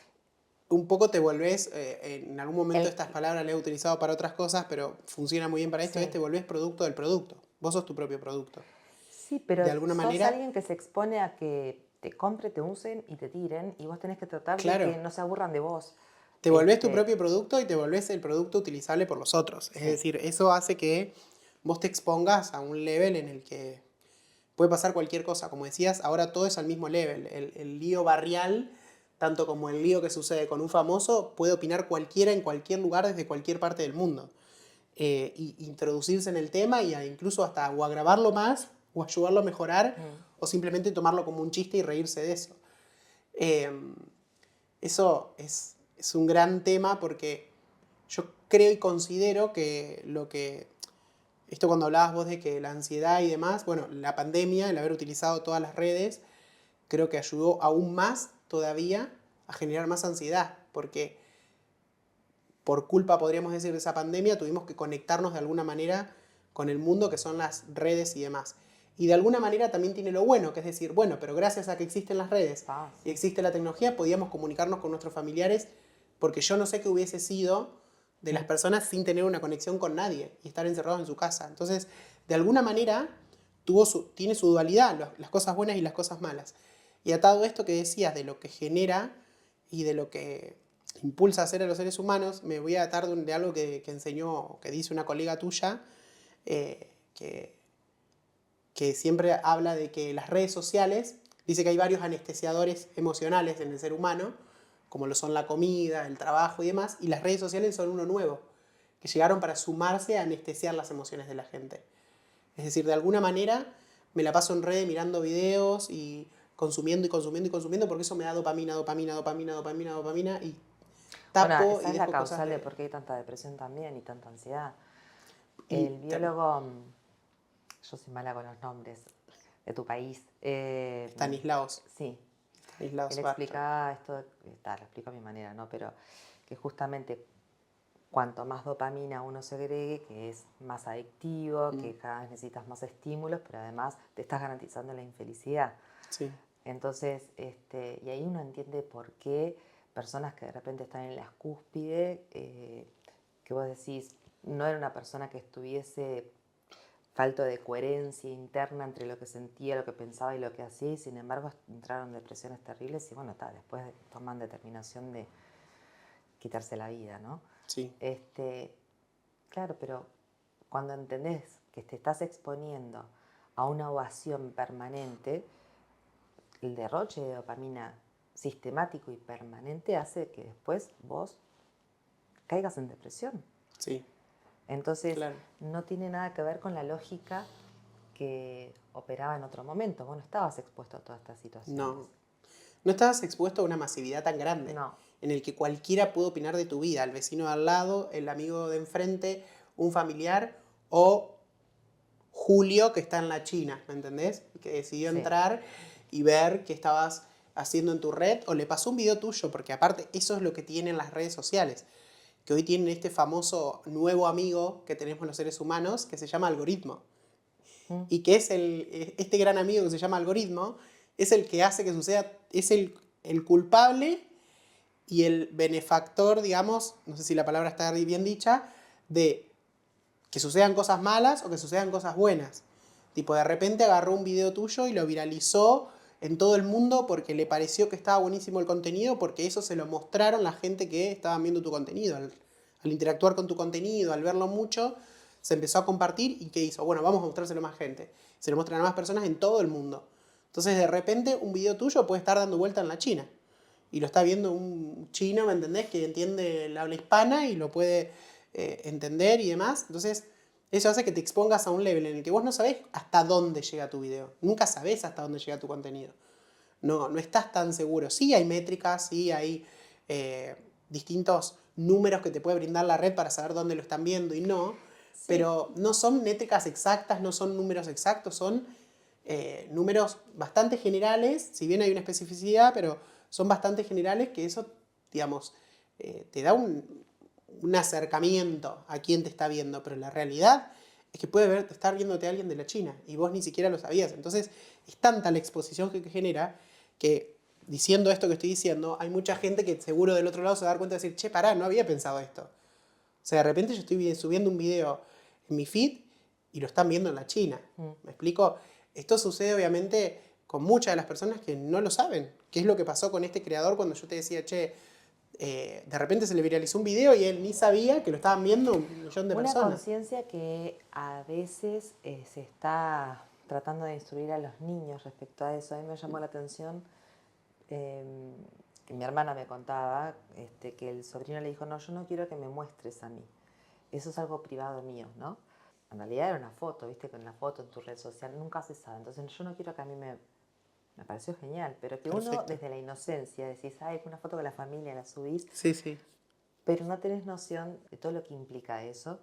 un poco te volvés, en algún momento estas palabras las he utilizado para otras cosas, pero funciona muy bien para esto, Sí. te volvés producto del producto. Vos sos tu propio producto. Sí, pero De alguna sos manera, alguien que se expone a que te compre, te usen y te tiren, y vos tenés que tratar de claro, que no se aburran de vos. te volvés tu propio producto y te volvés el producto utilizable por los otros. Es Sí. decir, eso hace que vos te expongas a un level en el que puede pasar cualquier cosa. Como decías, ahora todo es al mismo level. El lío barrial, tanto como el lío que sucede con un famoso, puede opinar cualquiera en cualquier lugar desde cualquier parte del mundo. Y introducirse en el tema y incluso hasta o agravarlo más o ayudarlo a mejorar o simplemente tomarlo como un chiste y reírse de eso. Eh, Eso es un gran tema porque yo creo y considero que esto cuando hablabas vos de que la ansiedad y demás, bueno, la pandemia, el haber utilizado todas las redes, creo que ayudó aún más todavía a generar más ansiedad, porque por culpa, podríamos decir, de esa pandemia, tuvimos que conectarnos de alguna manera con el mundo que son las redes y demás. Y de alguna manera también tiene lo bueno, que es decir, bueno, pero gracias a que existen las redes y existe la tecnología, podíamos comunicarnos con nuestros familiares, porque yo no sé qué hubiese sido de las personas sin tener una conexión con nadie y estar encerrados en su casa. Entonces, de alguna manera, tiene su dualidad, las cosas buenas y las cosas malas. Y atado esto que decías de lo que genera y de lo que impulsa a hacer a los seres humanos, me voy a atar de algo que enseñó, que dice una colega tuya, que siempre habla de que las redes sociales, dice que hay varios anestesiadores emocionales en el ser humano, como lo son la comida, el trabajo y demás, y las redes sociales son uno nuevo, que llegaron para sumarse a anestesiar las emociones de la gente. Es decir, de alguna manera me la paso en redes mirando videos y consumiendo y consumiendo y consumiendo porque eso me da dopamina, dopamina, dopamina, dopamina, dopamina y Bueno, tapo esa y es la dejo cosas causal de de... por qué hay tanta depresión también y tanta ansiedad. Y El biólogo, yo soy mala con los nombres, de tu país. Stanislaus. Sí, Stanislaus él explicaba esto, lo explico a mi manera, ¿no? Pero que justamente cuanto más dopamina uno segregue, que es más adictivo, que cada vez necesitas más estímulos, pero además te estás garantizando la infelicidad. Sí. Entonces, y ahí uno entiende por qué personas que de repente están en la cúspide, que vos decís, no era una persona que estuviese falto de coherencia interna entre lo que sentía, lo que pensaba y lo que hacía, y sin embargo entraron en depresiones terribles y bueno, después toman determinación de quitarse la vida, ¿no? Sí. Claro, pero cuando entendés que te estás exponiendo a una ovación permanente, el derroche de dopamina sistemático y permanente hace que después vos caigas en depresión. Sí. Entonces, Claro. no tiene nada que ver con la lógica que operaba en otro momento. Vos no estabas expuesto a todas estas situaciones. No. No estabas expuesto a una masividad tan grande. No. En el que cualquiera puede opinar de tu vida. El vecino de al lado, el amigo de enfrente, un familiar o Julio que está en la China, ¿me entendés? Que decidió entrar y ver qué estabas haciendo en tu red o le pasó un video tuyo, porque aparte eso es lo que tienen las redes sociales, que hoy tienen este famoso nuevo amigo que tenemos los seres humanos que se llama algoritmo. Y que es este gran amigo que se llama algoritmo, es el que hace que suceda, es el culpable y el benefactor, digamos, no sé si la palabra está bien dicha, de que sucedan cosas malas o que sucedan cosas buenas. Tipo, de repente agarró un video tuyo y lo viralizó en todo el mundo porque le pareció que estaba buenísimo el contenido, porque eso se lo mostraron la gente que estaban viendo tu contenido. Al interactuar con tu contenido, al verlo mucho, se empezó a compartir y ¿qué hizo? Bueno, vamos a mostrárselo a más gente. Se lo muestran a más personas en todo el mundo. Entonces, de repente, un video tuyo puede estar dando vuelta en la China. Y lo está viendo un chino, ¿me entendés? Que entiende el habla hispana y lo puede entender y demás. Entonces, eso hace que te expongas a un level en el que vos no sabés hasta dónde llega tu video. Nunca sabés hasta dónde llega tu contenido. No estás tan seguro. Sí hay métricas, sí hay distintos números que te puede brindar la red para saber dónde lo están viendo y no. Sí. Pero no son métricas exactas, no son números exactos, son números bastante generales. Si bien hay una especificidad, pero son bastante generales que eso, digamos, te da un acercamiento a quién te está viendo, pero la realidad es que puede estar viéndote a alguien de la China y vos ni siquiera lo sabías. Entonces es tanta la exposición que genera que diciendo esto que estoy diciendo, hay mucha gente que seguro del otro lado se va a dar cuenta de decir, che, pará, no había pensado esto. O sea, de repente yo estoy subiendo un video en mi feed y lo están viendo en la China. ¿Me explico? Esto sucede obviamente con muchas de las personas que no lo saben. ¿Qué es lo que pasó con este creador cuando yo te decía, che, de repente se le viralizó un video y él ni sabía que lo estaban viendo 1.000.000 de personas? Una conciencia que a veces se está tratando de instruir a los niños respecto a eso. A mí me llamó la atención, mi hermana me contaba que el sobrino le dijo, no, yo no quiero que me muestres a mí. Eso es algo privado mío, ¿no? En realidad era una foto, viste, con la foto en tu red social, nunca se sabe. Entonces yo no quiero que a mí me pareció genial, pero que Perfecto. uno desde la inocencia decís, ay, una foto con la familia, la subís. Sí, sí. Pero no tenés noción de todo lo que implica eso,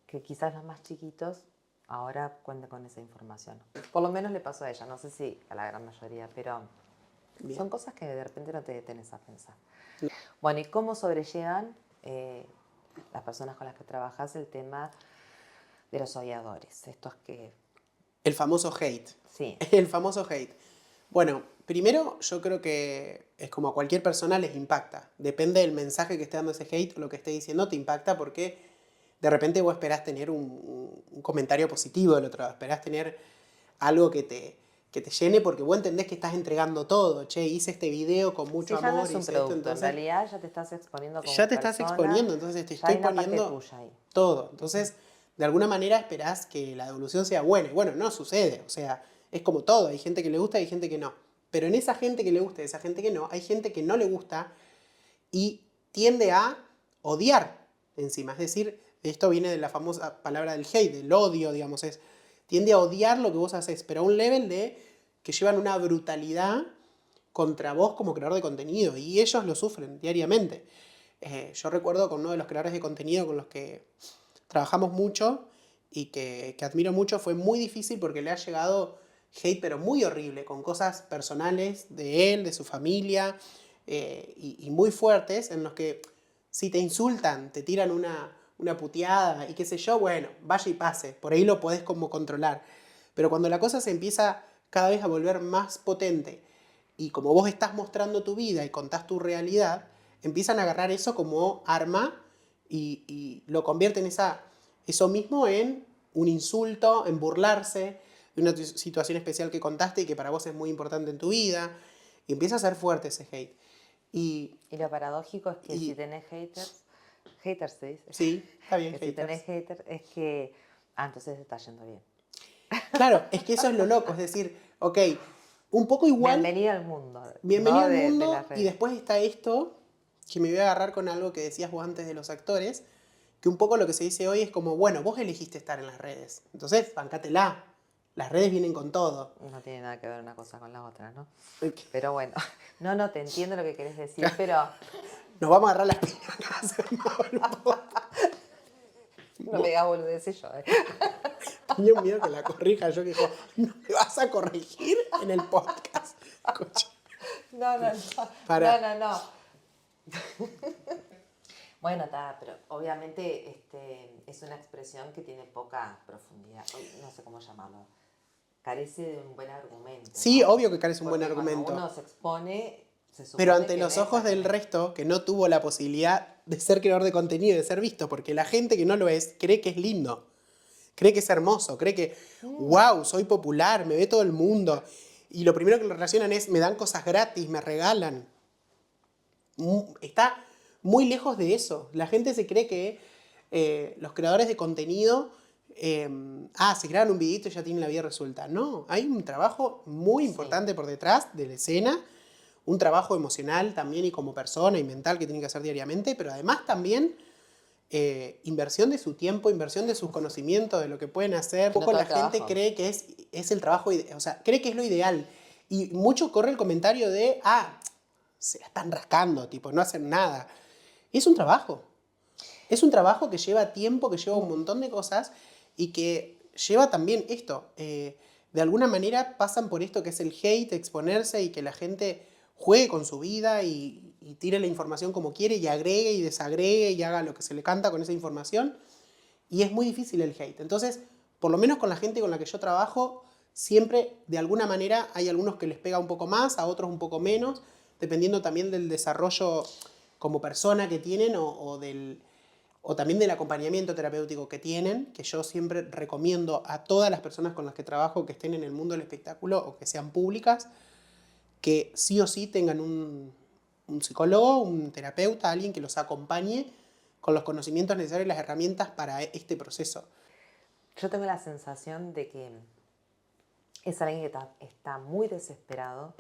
que quizás los más chiquitos ahora cuenten con esa información. Por lo menos le pasó a ella, no sé si a la gran mayoría, pero bien. Son cosas que de repente no te detenés a pensar. No. Bueno, ¿y cómo sobrellevan las personas con las que trabajas el tema de los odiadores? Estos que... El famoso hate. Sí. El famoso hate. Bueno, primero yo creo que es como a cualquier persona les impacta. Depende del mensaje que esté dando ese hate o lo que esté diciendo, te impacta porque de repente vos esperás tener un comentario positivo del otro lado. Esperás tener algo que te llene porque vos entendés que estás entregando todo. Che, hice este video con mucho amor. Ya no es un hice producto, esto, entonces, en realidad ya te estás exponiendo como ya te persona, estás exponiendo, entonces te ya hay estoy una poniendo parte tuya ahí. todo. Entonces, de alguna manera esperás que la devolución sea buena. Y bueno, no sucede. O sea, es como todo. Hay gente que le gusta y hay gente que no. Pero en esa gente que le gusta y esa gente que no, hay gente que no le gusta y tiende a odiar encima. Es decir, esto viene de la famosa palabra del hate, del odio, digamos. Tiende a odiar lo que vos haces, pero a un level de que llevan una brutalidad contra vos como creador de contenido. Y ellos lo sufren diariamente. Yo recuerdo con uno de los creadores de contenido con los que trabajamos mucho y que admiro mucho, fue muy difícil porque le ha llegado hate, pero muy horrible, con cosas personales de él, de su familia, y muy fuertes, en los que si te insultan, te tiran una puteada y qué sé yo, bueno, vaya y pase, por ahí lo podés como controlar. Pero cuando la cosa se empieza cada vez a volver más potente y como vos estás mostrando tu vida y contás tu realidad, empiezan a agarrar eso como arma y lo convierten eso mismo en un insulto, en burlarse de una situación especial que contaste y que para vos es muy importante en tu vida. Y empieza a ser fuerte ese hate. Y lo paradójico es que si tenés haters se dice. Sí, está bien, que haters. Si tenés haters es que, entonces está yendo bien. Claro, es que eso es lo loco, es decir, ok, un poco igual. Bienvenido al mundo. Bienvenido al mundo y después está esto, que me voy a agarrar con algo que decías vos antes de los actores, que un poco lo que se dice hoy es como, bueno, vos elegiste estar en las redes, entonces bancátela, las redes vienen con todo. No tiene nada que ver una cosa con la otra, ¿no? Okay. Pero bueno, no, te entiendo lo que querés decir, pero... Nos vamos a agarrar las piñas. No me digas boludeces yo, Tenía un miedo que la corrija yo, que dijo, no me vas a corregir en el podcast. Escucha. No. No. Bueno, está, pero obviamente es una expresión que tiene poca profundidad, no sé cómo llamarlo. Carece de un buen argumento. Sí, ¿no? obvio que carece un buen argumento. Cuando uno se expone, pero ante los ojos del resto, que no tuvo la posibilidad de ser creador de contenido y de ser visto, porque la gente que no lo es, cree que es lindo, cree que es hermoso, cree que, wow, soy popular, me ve todo el mundo. y lo primero que lo relacionan es, me dan cosas gratis, me regalan. Está muy lejos de eso. La gente se cree que los creadores de contenido, se crean un videito y ya tienen la vida resuelta. No, hay un trabajo muy importante por detrás de la escena, un trabajo emocional también y como persona y mental que tienen que hacer diariamente, pero además también inversión de su tiempo, inversión de sus conocimientos, de lo que pueden hacer. Un poco la gente cree que es el trabajo, o sea, cree que es lo ideal. Y mucho corre el comentario de, se la están rascando, tipo, no hacen nada. Es un trabajo. Es un trabajo que lleva tiempo, que lleva un montón de cosas y que lleva también esto. De alguna manera pasan por esto que es el hate, exponerse y que la gente juegue con su vida y tire la información como quiere y agregue y desagregue y haga lo que se le canta con esa información. Y es muy difícil el hate. Entonces, por lo menos con la gente con la que yo trabajo, siempre de alguna manera hay algunos que les pega un poco más, a otros un poco menos, dependiendo también del desarrollo como persona que tienen o también del acompañamiento terapéutico que tienen, que yo siempre recomiendo a todas las personas con las que trabajo que estén en el mundo del espectáculo o que sean públicas, que sí o sí tengan un psicólogo, un terapeuta, alguien que los acompañe con los conocimientos necesarios y las herramientas para este proceso. Yo tengo la sensación de que es alguien que está muy desesperado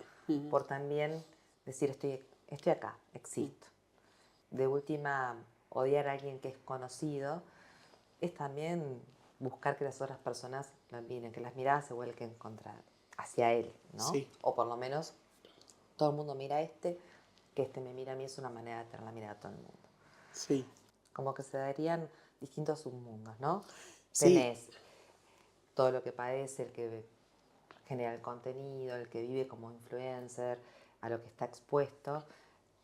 por también decir estoy acá, existo. De última, odiar a alguien que es conocido es también buscar que las otras personas lo admiren, que las miradas se vuelquen hacia él, ¿no? Sí. O por lo menos todo el mundo mira a que me mira a mí es una manera de tener la mirada a todo el mundo. Sí. Como que se darían distintos submundos, ¿no? Sí. Tenés todo lo que padece, el que genera el contenido, el que vive como influencer, a lo que está expuesto,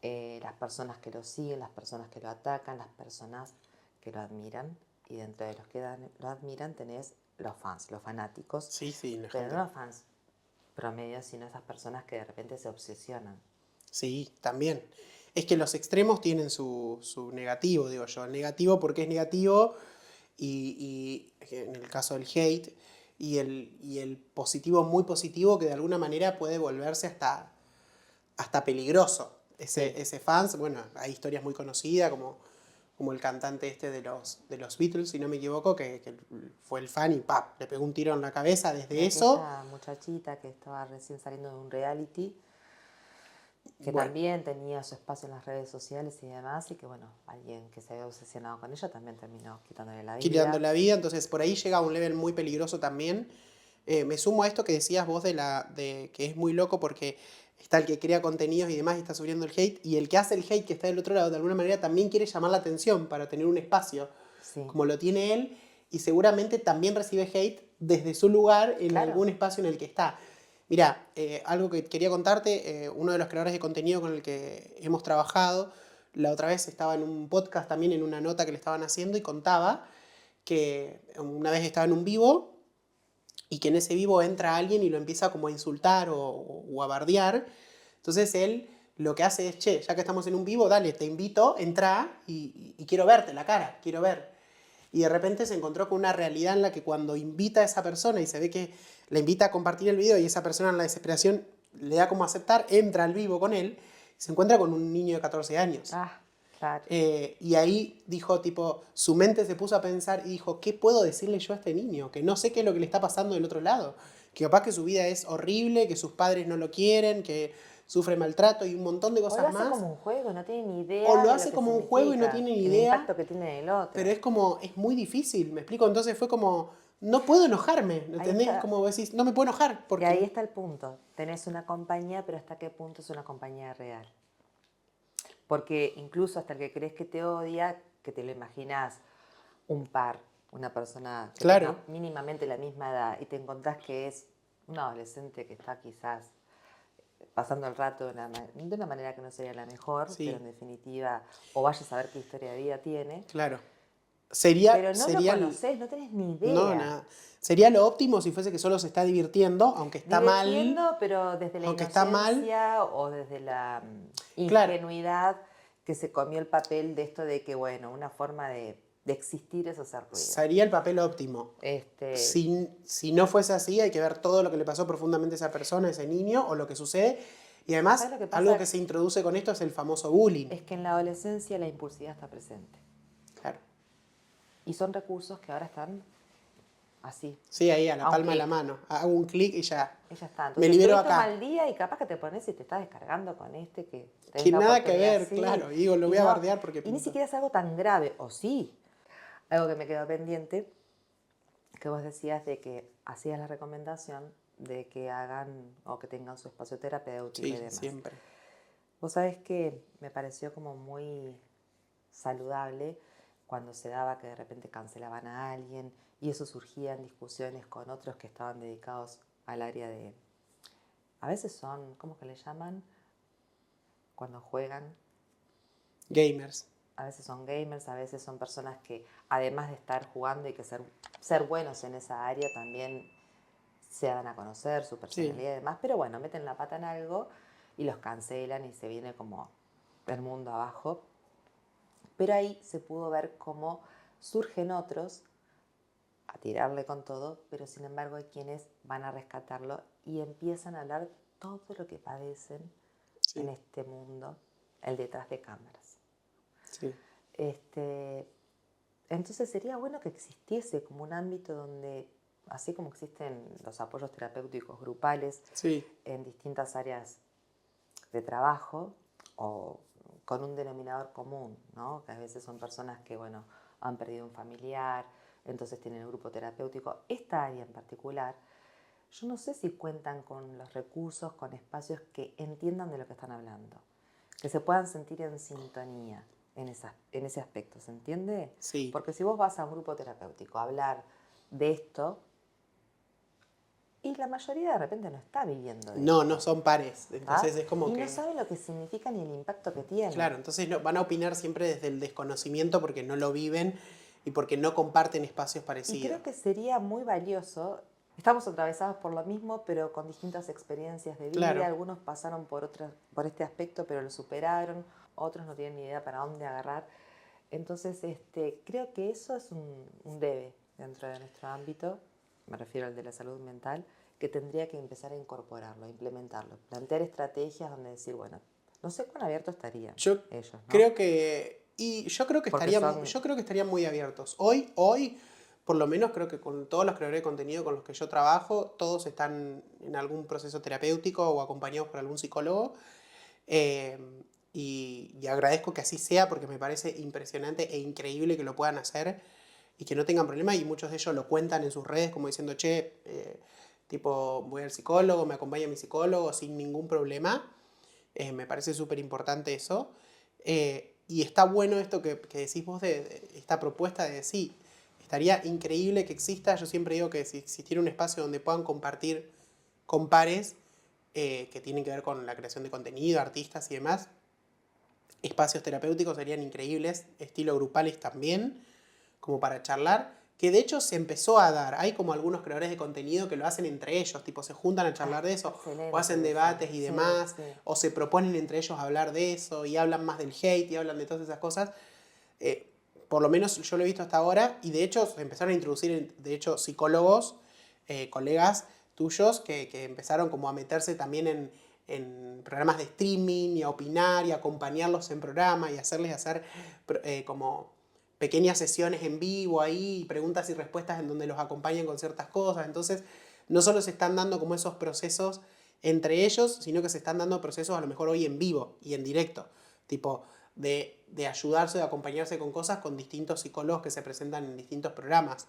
las personas que lo siguen, las personas que lo atacan, las personas que lo admiran, y dentro de los que lo admiran tenés los fans, los fanáticos, Sí, pero no los fans promedio, sino esas personas que de repente se obsesionan. Sí, también. Es que los extremos tienen su negativo, digo yo. El negativo porque es negativo y en el caso del hate y el positivo muy positivo que de alguna manera puede volverse hasta peligroso. Ese fans, bueno, hay historias muy conocidas como el cantante de los Beatles, si no me equivoco, que fue el fan y ¡pap! Le pegó un tiro en la cabeza desde eso. Esa muchachita que estaba recién saliendo de un reality, que Bueno, también tenía su espacio en las redes sociales y demás, y que bueno, alguien que se había obsesionado con ella también terminó quitándole la vida. quitando la vida, entonces por ahí llega a un level muy peligroso también. Me sumo a esto que decías vos de que es muy loco porque está el que crea contenidos y demás y está subiendo el hate, y el que hace el hate que está del otro lado de alguna manera también quiere llamar la atención para tener un espacio como lo tiene él, y seguramente también recibe hate desde su lugar en algún espacio en el que está. Mira, algo que quería contarte, uno de los creadores de contenido con el que hemos trabajado, la otra vez estaba en un podcast también, en una nota que le estaban haciendo, y contaba que una vez estaba en un vivo y que en ese vivo entra alguien y lo empieza como a insultar o a bardear. Entonces él lo que hace es, che, ya que estamos en un vivo, dale, te invito, entra y quiero verte la cara, quiero ver. Y de repente se encontró con una realidad en la que cuando invita a esa persona y se ve que la invita a compartir el video y esa persona en la desesperación le da como aceptar, entra al vivo con él, y se encuentra con un niño de 14 años. Claro. Y ahí dijo, tipo, su mente se puso a pensar y dijo, ¿qué puedo decirle yo a este niño? Que no sé qué es lo que le está pasando del otro lado. Que capaz que su vida es horrible, que sus padres no lo quieren, que sufre maltrato y un montón de cosas más. O lo hace como un juego, no tiene ni idea. O lo hace como un juego y no tiene ni idea. El impacto que tiene en el otro. Pero es muy difícil, ¿me explico? Entonces fue como, no puedo enojarme, ¿entendés? Como decís, no me puedo enojar. Porque... Y ahí está el punto. Tenés una compañía, pero ¿hasta qué punto es una compañía real? Porque incluso hasta el que crees que te odia, que te lo imaginas un par, una persona que tenga mínimamente la misma edad, y te encontrás que es un adolescente que está quizás pasando el rato de una manera que no sería la mejor, pero en definitiva, o vaya a saber qué historia de vida tiene. Claro. Pero no lo conocés, no tenés ni idea. No, nada. Sería lo óptimo si fuese que solo se está divirtiendo, aunque está mal. Divirtiendo, pero desde la inocencia o desde la ingenuidad que se comió el papel de esto de que, bueno, una forma de de existir eso hacer ruido. Sería el papel óptimo. Si no fuese así, hay que ver todo lo que le pasó profundamente a esa persona, a ese niño, o lo que sucede. Y además, ¿Sabes lo que pasa? algo que se introduce con esto es el famoso bullying. Es que en la adolescencia la impulsividad está presente. Claro. Y son recursos que ahora están así. Sí, ahí a la palma de la mano. Hago un clic y ya. Y ya está. Entonces, me libero tuviste acá. un mal día y capaz que te pones y te estás descargando con este que... Que nada que ver, claro. Y digo, lo voy a bardear porque... Y ni siquiera es algo tan grave, o sí. Algo que me quedó pendiente, que vos decías de que hacías la recomendación de que hagan o que tengan su espacio terapéutico y demás. Siempre. Vos sabés que me pareció como muy saludable cuando se daba que de repente cancelaban a alguien y eso surgía en discusiones con otros que estaban dedicados al área de... A veces son, ¿cómo que le llaman? Cuando juegan. Gamers. A veces son gamers, a veces son personas que además de estar jugando y que ser buenos en esa área también se dan a conocer su personalidad y demás, pero bueno, meten la pata en algo y los cancelan y se viene como el mundo abajo. Pero ahí se pudo ver cómo surgen otros a tirarle con todo, pero sin embargo hay quienes van a rescatarlo y empiezan a hablar todo lo que padecen en este mundo, el detrás de cámaras. Sí. Entonces sería bueno que existiese como un ámbito donde, así como existen los apoyos terapéuticos grupales en distintas áreas de trabajo o con un denominador común, ¿no? Que a veces son personas que, bueno, han perdido un familiar, entonces tienen un grupo terapéutico. Esta área en particular, yo no sé si cuentan con los recursos, con espacios que entiendan de lo que están hablando, que se puedan sentir en sintonía en ese aspecto, ¿se entiende? Sí. Porque si vos vas a un grupo terapéutico a hablar de esto, y la mayoría de repente no está viviendo de esto. No son pares. Entonces es como y que... no saben lo que significa ni el impacto que tiene. Claro, entonces van a opinar siempre desde el desconocimiento porque no lo viven y porque no comparten espacios parecidos. Y creo que sería muy valioso. Estamos atravesados por lo mismo, pero con distintas experiencias de vida. Claro. Algunos pasaron por este aspecto, pero lo superaron. Otros no tienen ni idea para dónde agarrar. Entonces, creo que eso es un debe dentro de nuestro ámbito, me refiero al de la salud mental, que tendría que empezar a incorporarlo, a implementarlo. Plantear estrategias donde decir, bueno, no sé cuán abiertos estarían ellos, ¿no? Creo que... Y yo creo que estarían muy abiertos. Hoy, por lo menos creo que con todos los creadores de contenido con los que yo trabajo, todos están en algún proceso terapéutico o acompañados por algún psicólogo. Y agradezco que así sea porque me parece impresionante e increíble que lo puedan hacer y que no tengan problema. Y muchos de ellos lo cuentan en sus redes como diciendo, che, tipo, voy al psicólogo, me acompaña mi psicólogo sin ningún problema. Me parece súper importante eso. Y está bueno esto que decís vos de esta propuesta de sí, estaría increíble que exista. Yo siempre digo que si existiera un espacio donde puedan compartir con pares que tienen que ver con la creación de contenido, artistas y demás, espacios terapéuticos serían increíbles, estilo grupales también, como para charlar, que de hecho se empezó a dar. Hay como algunos creadores de contenido que lo hacen entre ellos, tipo se juntan a charlar de eso, excelente, o hacen debates y demás, sí. o se proponen entre ellos hablar de eso, y hablan más del hate, y hablan de todas esas cosas. Por lo menos yo lo he visto hasta ahora, y de hecho se empezaron a introducir, de hecho, psicólogos, colegas tuyos, que empezaron como a meterse también en programas de streaming, y a opinar, y a acompañarlos en programa, y hacerles hacer como pequeñas sesiones en vivo ahí, preguntas y respuestas en donde los acompañan con ciertas cosas. Entonces, no solo se están dando como esos procesos entre ellos, sino que se están dando procesos a lo mejor hoy en vivo y en directo, tipo de ayudarse, de acompañarse con cosas con distintos psicólogos que se presentan en distintos programas.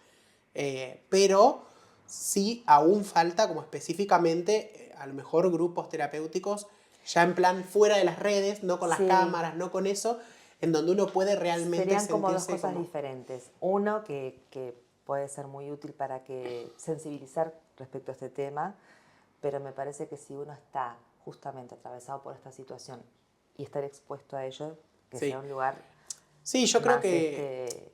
Pero sí aún falta como específicamente a lo mejor grupos terapéuticos ya en plan fuera de las redes, no con las cámaras, no con eso, en donde uno puede realmente serían como dos sentirse cosas diferentes. Uno que puede ser muy útil para que sensibilizar respecto a este tema, pero me parece que si uno está justamente atravesado por esta situación y estar expuesto a ello, que sea un lugar... Sí, yo creo que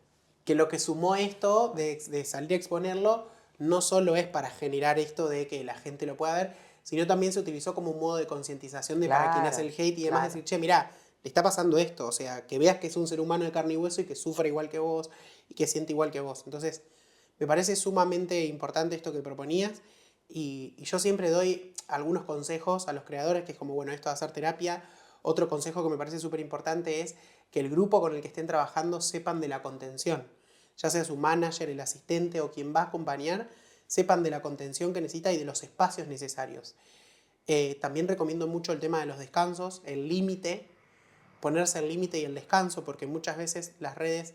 lo que sumó esto de salir a exponerlo no solo es para generar esto de que la gente lo pueda ver, sino también se utilizó como un modo de concientización de para quien hace el hate y demás, decir, che, mirá, le está pasando esto, o sea, que veas que es un ser humano de carne y hueso y que sufre igual que vos y que siente igual que vos. Entonces, me parece sumamente importante esto que proponías y yo siempre doy algunos consejos a los creadores, que es como, bueno, esto de hacer terapia. Otro consejo que me parece súper importante es que el grupo con el que estén trabajando sepan de la contención, ya sea su manager, el asistente o quien va a acompañar, sepan de la contención que necesita y de los espacios necesarios. También recomiendo mucho el tema de los descansos, el límite, ponerse el límite y el descanso, porque muchas veces las redes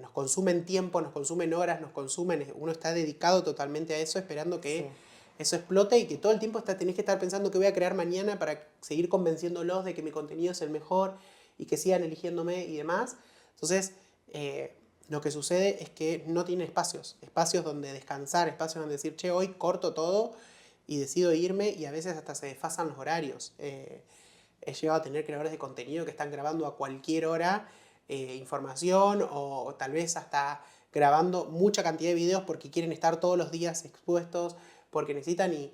nos consumen tiempo, nos consumen horas, nos consumen, uno está dedicado totalmente a eso, esperando que eso explote y que todo el tiempo tenés que estar pensando qué voy a crear mañana para seguir convenciéndolos de que mi contenido es el mejor y que sigan eligiéndome y demás. Entonces, lo que sucede es que no tiene espacios, espacios donde descansar, espacios donde decir, che, hoy corto todo y decido irme, y a veces hasta se desfasan los horarios. He llegado a tener creadores de contenido que están grabando a cualquier hora información o tal vez hasta grabando mucha cantidad de videos porque quieren estar todos los días expuestos, porque necesitan y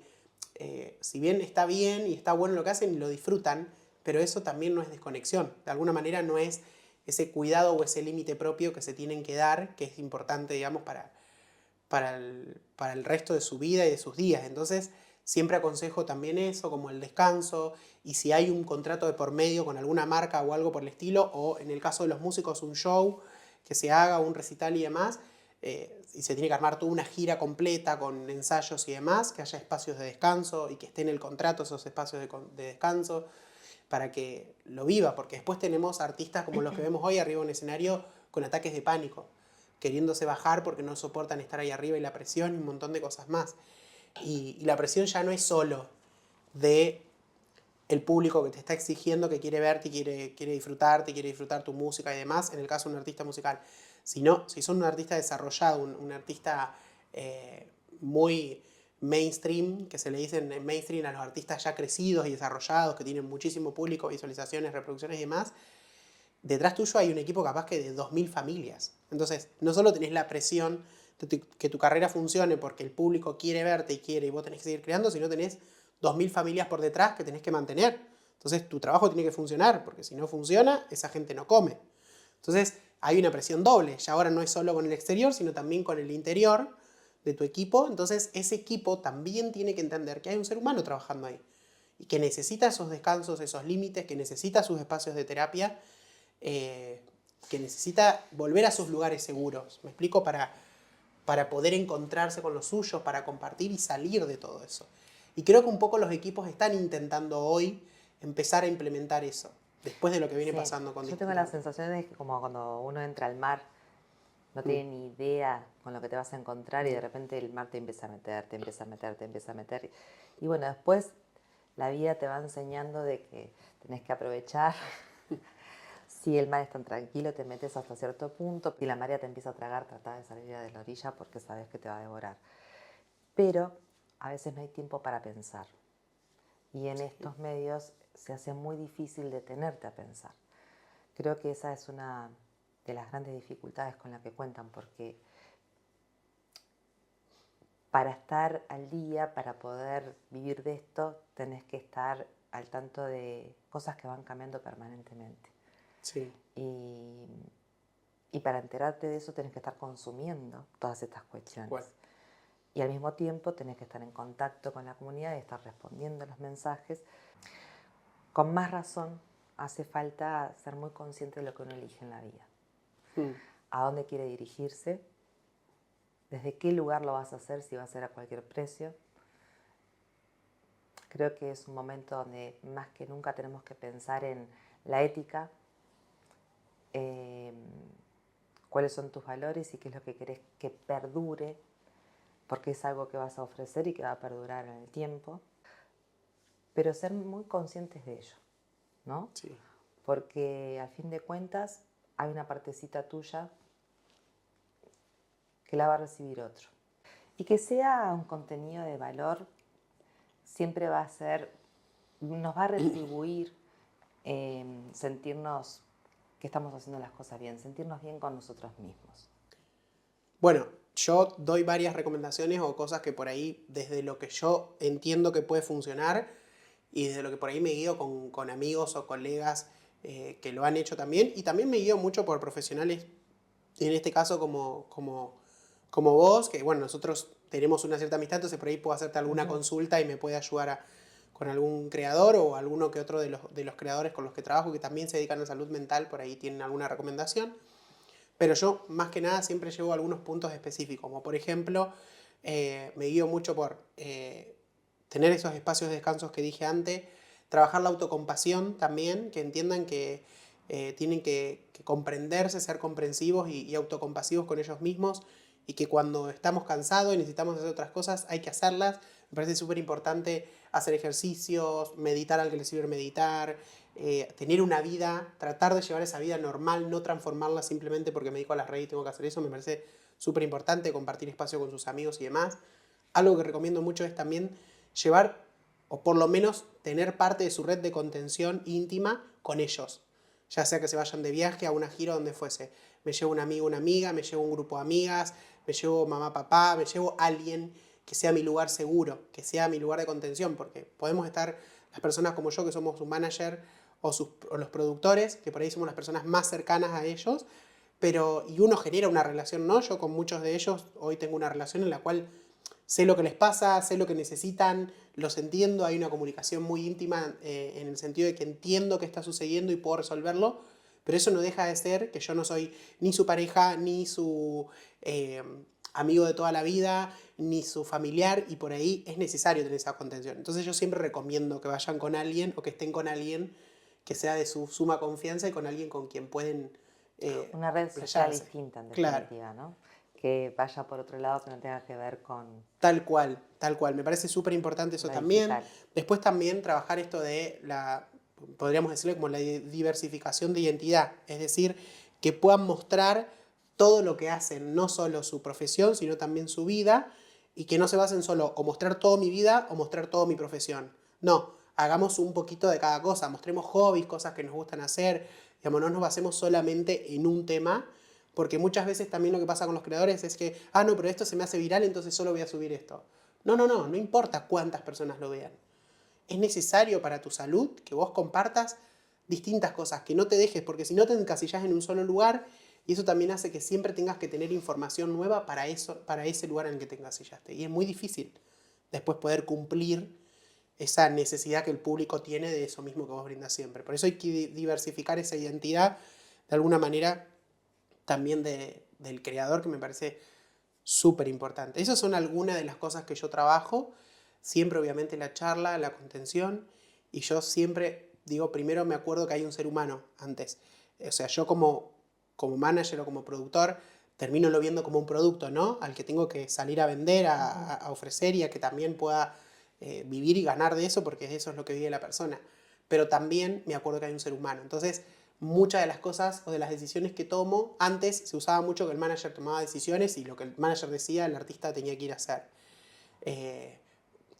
si bien está bien y está bueno lo que hacen y lo disfrutan, pero eso también no es desconexión. De alguna manera no es ese cuidado o ese límite propio que se tienen que dar, que es importante, digamos, para el resto de su vida y de sus días. Entonces, siempre aconsejo también eso, como el descanso, y si hay un contrato de por medio con alguna marca o algo por el estilo, o en el caso de los músicos un show que se haga, un recital y demás, y se tiene que armar toda una gira completa con ensayos y demás, que haya espacios de descanso y que esté en el contrato esos espacios de descanso para que lo viva, porque después tenemos artistas como los que vemos hoy arriba en un escenario con ataques de pánico, queriéndose bajar porque no soportan estar ahí arriba y la presión y un montón de cosas más. Y la presión ya no es solo de el público que te está exigiendo, que quiere verte y quiere disfrutarte, quiere disfrutar tu música y demás, en el caso de un artista musical. Sino, si son un artista desarrollado, un artista muy mainstream, que se le dicen en mainstream a los artistas ya crecidos y desarrollados, que tienen muchísimo público, visualizaciones, reproducciones y demás, detrás tuyo hay un equipo capaz que de 2.000 familias. Entonces, no solo tenés la presión de que tu carrera funcione porque el público quiere verte y vos tenés que seguir creando, sino tenés 2.000 familias por detrás que tenés que mantener. Entonces, tu trabajo tiene que funcionar, porque si no funciona, esa gente no come. Entonces, hay una presión doble. Ya ahora no es solo con el exterior, sino también con el interior de tu equipo. Entonces, ese equipo también tiene que entender que hay un ser humano trabajando ahí y que necesita esos descansos, esos límites, que necesita sus espacios de terapia, que necesita volver a sus lugares seguros. ¿Me explico? Para poder encontrarse con los suyos, para compartir y salir de todo eso. Y creo que un poco los equipos están intentando hoy empezar a implementar eso, después de lo que viene pasando con yo tengo la sensación de que como cuando uno entra al mar, no tiene ni idea con lo que te vas a encontrar y de repente el mar te empieza a meter, te empieza a meter, te empieza a meter. Y bueno, después la vida te va enseñando de que tenés que aprovechar. Si el mar es tan tranquilo, te metes hasta cierto punto y la marea te empieza a tragar, trata de salir de la orilla porque sabes que te va a devorar. Pero a veces no hay tiempo para pensar. Y en estos medios se hace muy difícil detenerte a pensar. Creo que esa es una de las grandes dificultades con las que cuentan, porque para estar al día, para poder vivir de esto, tenés que estar al tanto de cosas que van cambiando permanentemente. Sí. Y para enterarte de eso tenés que estar consumiendo todas estas cuestiones. Bueno. Y al mismo tiempo tenés que estar en contacto con la comunidad y estar respondiendo a los mensajes. Con más razón hace falta ser muy consciente de lo que uno elige en la vida. A dónde quiere dirigirse, desde qué lugar lo vas a hacer, si va a ser a cualquier precio. Creo que es un momento donde más que nunca tenemos que pensar en la ética, cuáles son tus valores y qué es lo que querés que perdure, porque es algo que vas a ofrecer y que va a perdurar en el tiempo, pero ser muy conscientes de ello, ¿no? Sí. Porque al fin de cuentas hay una partecita tuya que la va a recibir otro. Y que sea un contenido de valor siempre va a ser, nos va a retribuir sentirnos que estamos haciendo las cosas bien, sentirnos bien con nosotros mismos. Bueno, yo doy varias recomendaciones o cosas que por ahí, desde lo que yo entiendo que puede funcionar y desde lo que por ahí me guío con amigos o colegas que lo han hecho también, y también me guío mucho por profesionales en este caso como vos, que bueno, nosotros tenemos una cierta amistad, entonces por ahí puedo hacerte alguna consulta y me puede ayudar con algún creador o alguno que otro de los creadores con los que trabajo que también se dedican a salud mental, por ahí tienen alguna recomendación. Pero yo, más que nada, siempre llevo algunos puntos específicos, como por ejemplo, me guío mucho por tener esos espacios de descansos que dije antes, trabajar la autocompasión también, que entiendan que tienen que comprenderse, ser comprensivos y autocompasivos con ellos mismos, y que cuando estamos cansados y necesitamos hacer otras cosas, hay que hacerlas. Me parece súper importante hacer ejercicios, meditar al que le sirve meditar, tener una vida, tratar de llevar esa vida normal, no transformarla simplemente porque me dedico a las redes y tengo que hacer eso. Me parece súper importante compartir espacio con sus amigos y demás. Algo que recomiendo mucho es también llevar, o por lo menos tener parte de su red de contención íntima con ellos. Ya sea que se vayan de viaje a una gira donde fuese. Me llevo un amigo, una amiga, me llevo un grupo de amigas, me llevo mamá, papá, me llevo alguien que sea mi lugar seguro, que sea mi lugar de contención, porque podemos estar las personas como yo, que somos su manager, o los productores, que por ahí somos las personas más cercanas a ellos, y uno genera una relación, ¿no? Yo con muchos de ellos hoy tengo una relación en la cual sé lo que les pasa, sé lo que necesitan, los entiendo, hay una comunicación muy íntima en el sentido de que entiendo qué está sucediendo y puedo resolverlo, pero eso no deja de ser que yo no soy ni su pareja, ni su amigo de toda la vida, ni su familiar, y por ahí es necesario tener esa contención. Entonces yo siempre recomiendo que vayan con alguien o que estén con alguien que sea de su suma confianza y con alguien con quien pueden Una red social playarse. distinta, en Claro. definitiva, ¿no? Que vaya por otro lado, que no tenga que ver con Tal cual, tal cual. Me parece súper importante eso lo también. digital. Después también trabajar esto de podríamos decirle como la diversificación de identidad. Es decir, que puedan mostrar todo lo que hacen, no solo su profesión, sino también su vida, y que no se basen solo o mostrar toda mi vida o mostrar toda mi profesión. No, hagamos un poquito de cada cosa, mostremos hobbies, cosas que nos gustan hacer, digamos, no nos basemos solamente en un tema, porque muchas veces también lo que pasa con los creadores es que, ah, no, pero esto se me hace viral, entonces solo voy a subir esto. No, no, no, no importa cuántas personas lo vean. Es necesario para tu salud que vos compartas distintas cosas, que no te dejes, porque si no te encasillas en un solo lugar, y eso también hace que siempre tengas que tener información nueva para ese lugar en el que te encasillaste. Y es muy difícil después poder cumplir esa necesidad que el público tiene de eso mismo que vos brindas siempre. Por eso hay que diversificar esa identidad de alguna manera también del creador, que me parece súper importante. Esas son algunas de las cosas que yo trabajo. Siempre obviamente la charla, la contención, y yo siempre digo, primero me acuerdo que hay un ser humano antes. O sea, yo como manager o como productor termino lo viendo como un producto, ¿no? Al que tengo que salir a vender, a ofrecer, y a que también pueda vivir y ganar de eso, porque eso es lo que vive la persona. Pero también me acuerdo que hay un ser humano. Entonces, muchas de las cosas o de las decisiones que tomo, antes se usaba mucho que el manager tomaba decisiones y lo que el manager decía, el artista tenía que ir a hacer. Eh,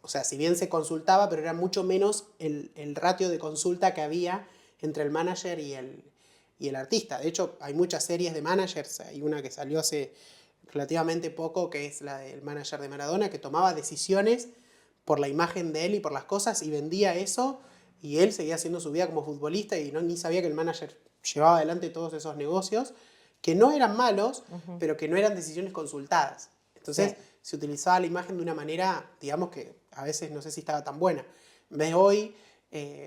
o sea, si bien se consultaba, pero era mucho menos el ratio de consulta que había entre el manager y el artista. De hecho, hay muchas series de managers. Hay una que salió hace relativamente poco, que es la del manager de Maradona, que tomaba decisiones por la imagen de él y por las cosas, y vendía eso, y él seguía haciendo su vida como futbolista y ni sabía que el manager llevaba adelante todos esos negocios, que no eran malos, pero que no eran decisiones consultadas. Entonces, Sí. se utilizaba la imagen de una manera, digamos, que a veces no sé si estaba tan buena. En vez de hoy,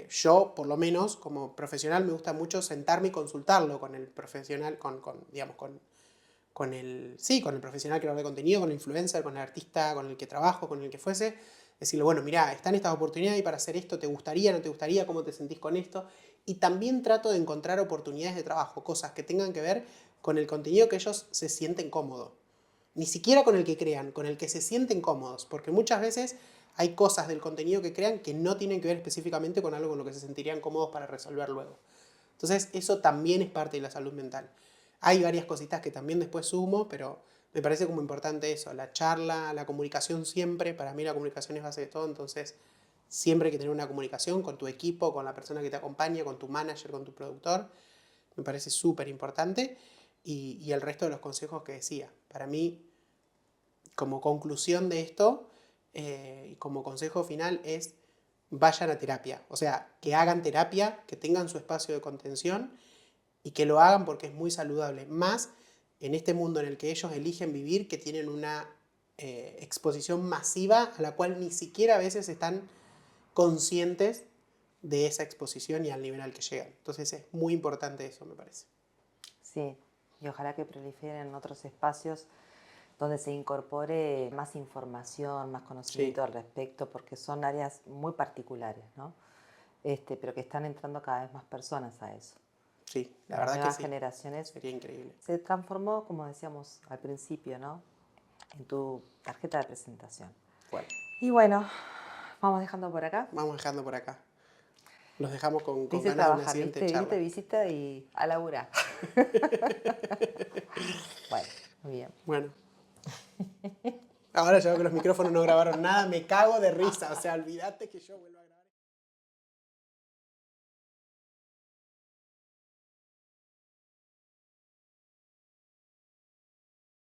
yo, por lo menos, como profesional, me gusta mucho sentarme y consultarlo con el profesional, digamos, con el profesional creador de contenido, con el influencer, con el artista con el que trabajo, con el que fuese. Decirle, bueno, mira, están estas oportunidades para hacer esto, ¿te gustaría, no te gustaría? ¿Cómo te sentís con esto? Y también trato de encontrar oportunidades de trabajo, cosas que tengan que ver con el contenido que ellos se sienten cómodos. Ni siquiera con el que crean, con el que se sienten cómodos, porque muchas veces hay cosas del contenido que crean que no tienen que ver específicamente con algo con lo que se sentirían cómodos para resolver luego. Entonces, eso también es parte de la salud mental. Hay varias cositas que también después sumo, pero me parece como importante eso, la charla, la comunicación siempre. Para mí la comunicación es base de todo, entonces siempre hay que tener una comunicación con tu equipo, con la persona que te acompaña, con tu manager, con tu productor. Me parece súper importante. Y el resto de los consejos que decía. Para mí, como conclusión de esto, y como consejo final, es vayan a terapia. O sea, que hagan terapia, que tengan su espacio de contención y que lo hagan porque es muy saludable. Más en este mundo en el que ellos eligen vivir, que tienen una exposición masiva a la cual ni siquiera a veces están conscientes de esa exposición y al nivel al que llegan. Entonces es muy importante eso, me parece. Sí, y ojalá que proliferen otros espacios donde se incorpore más información, más conocimiento al respecto, porque son áreas muy particulares, ¿no? Pero que están entrando cada vez más personas a eso. Sí, la Las verdad que nuevas sí. generaciones. Sería increíble. Se transformó, como decíamos al principio, ¿no? En tu tarjeta de presentación. Bueno, Y bueno, vamos dejando por acá. vamos dejando por acá. Los dejamos con Te hice ganas de una trabajar, siguiente ¿viste? charla. Viniste visita y a laburar. Bueno, muy bien. Bueno. Ahora ya veo que los micrófonos no grabaron nada, me cago de risa. O sea, olvídate que yo vuelvo a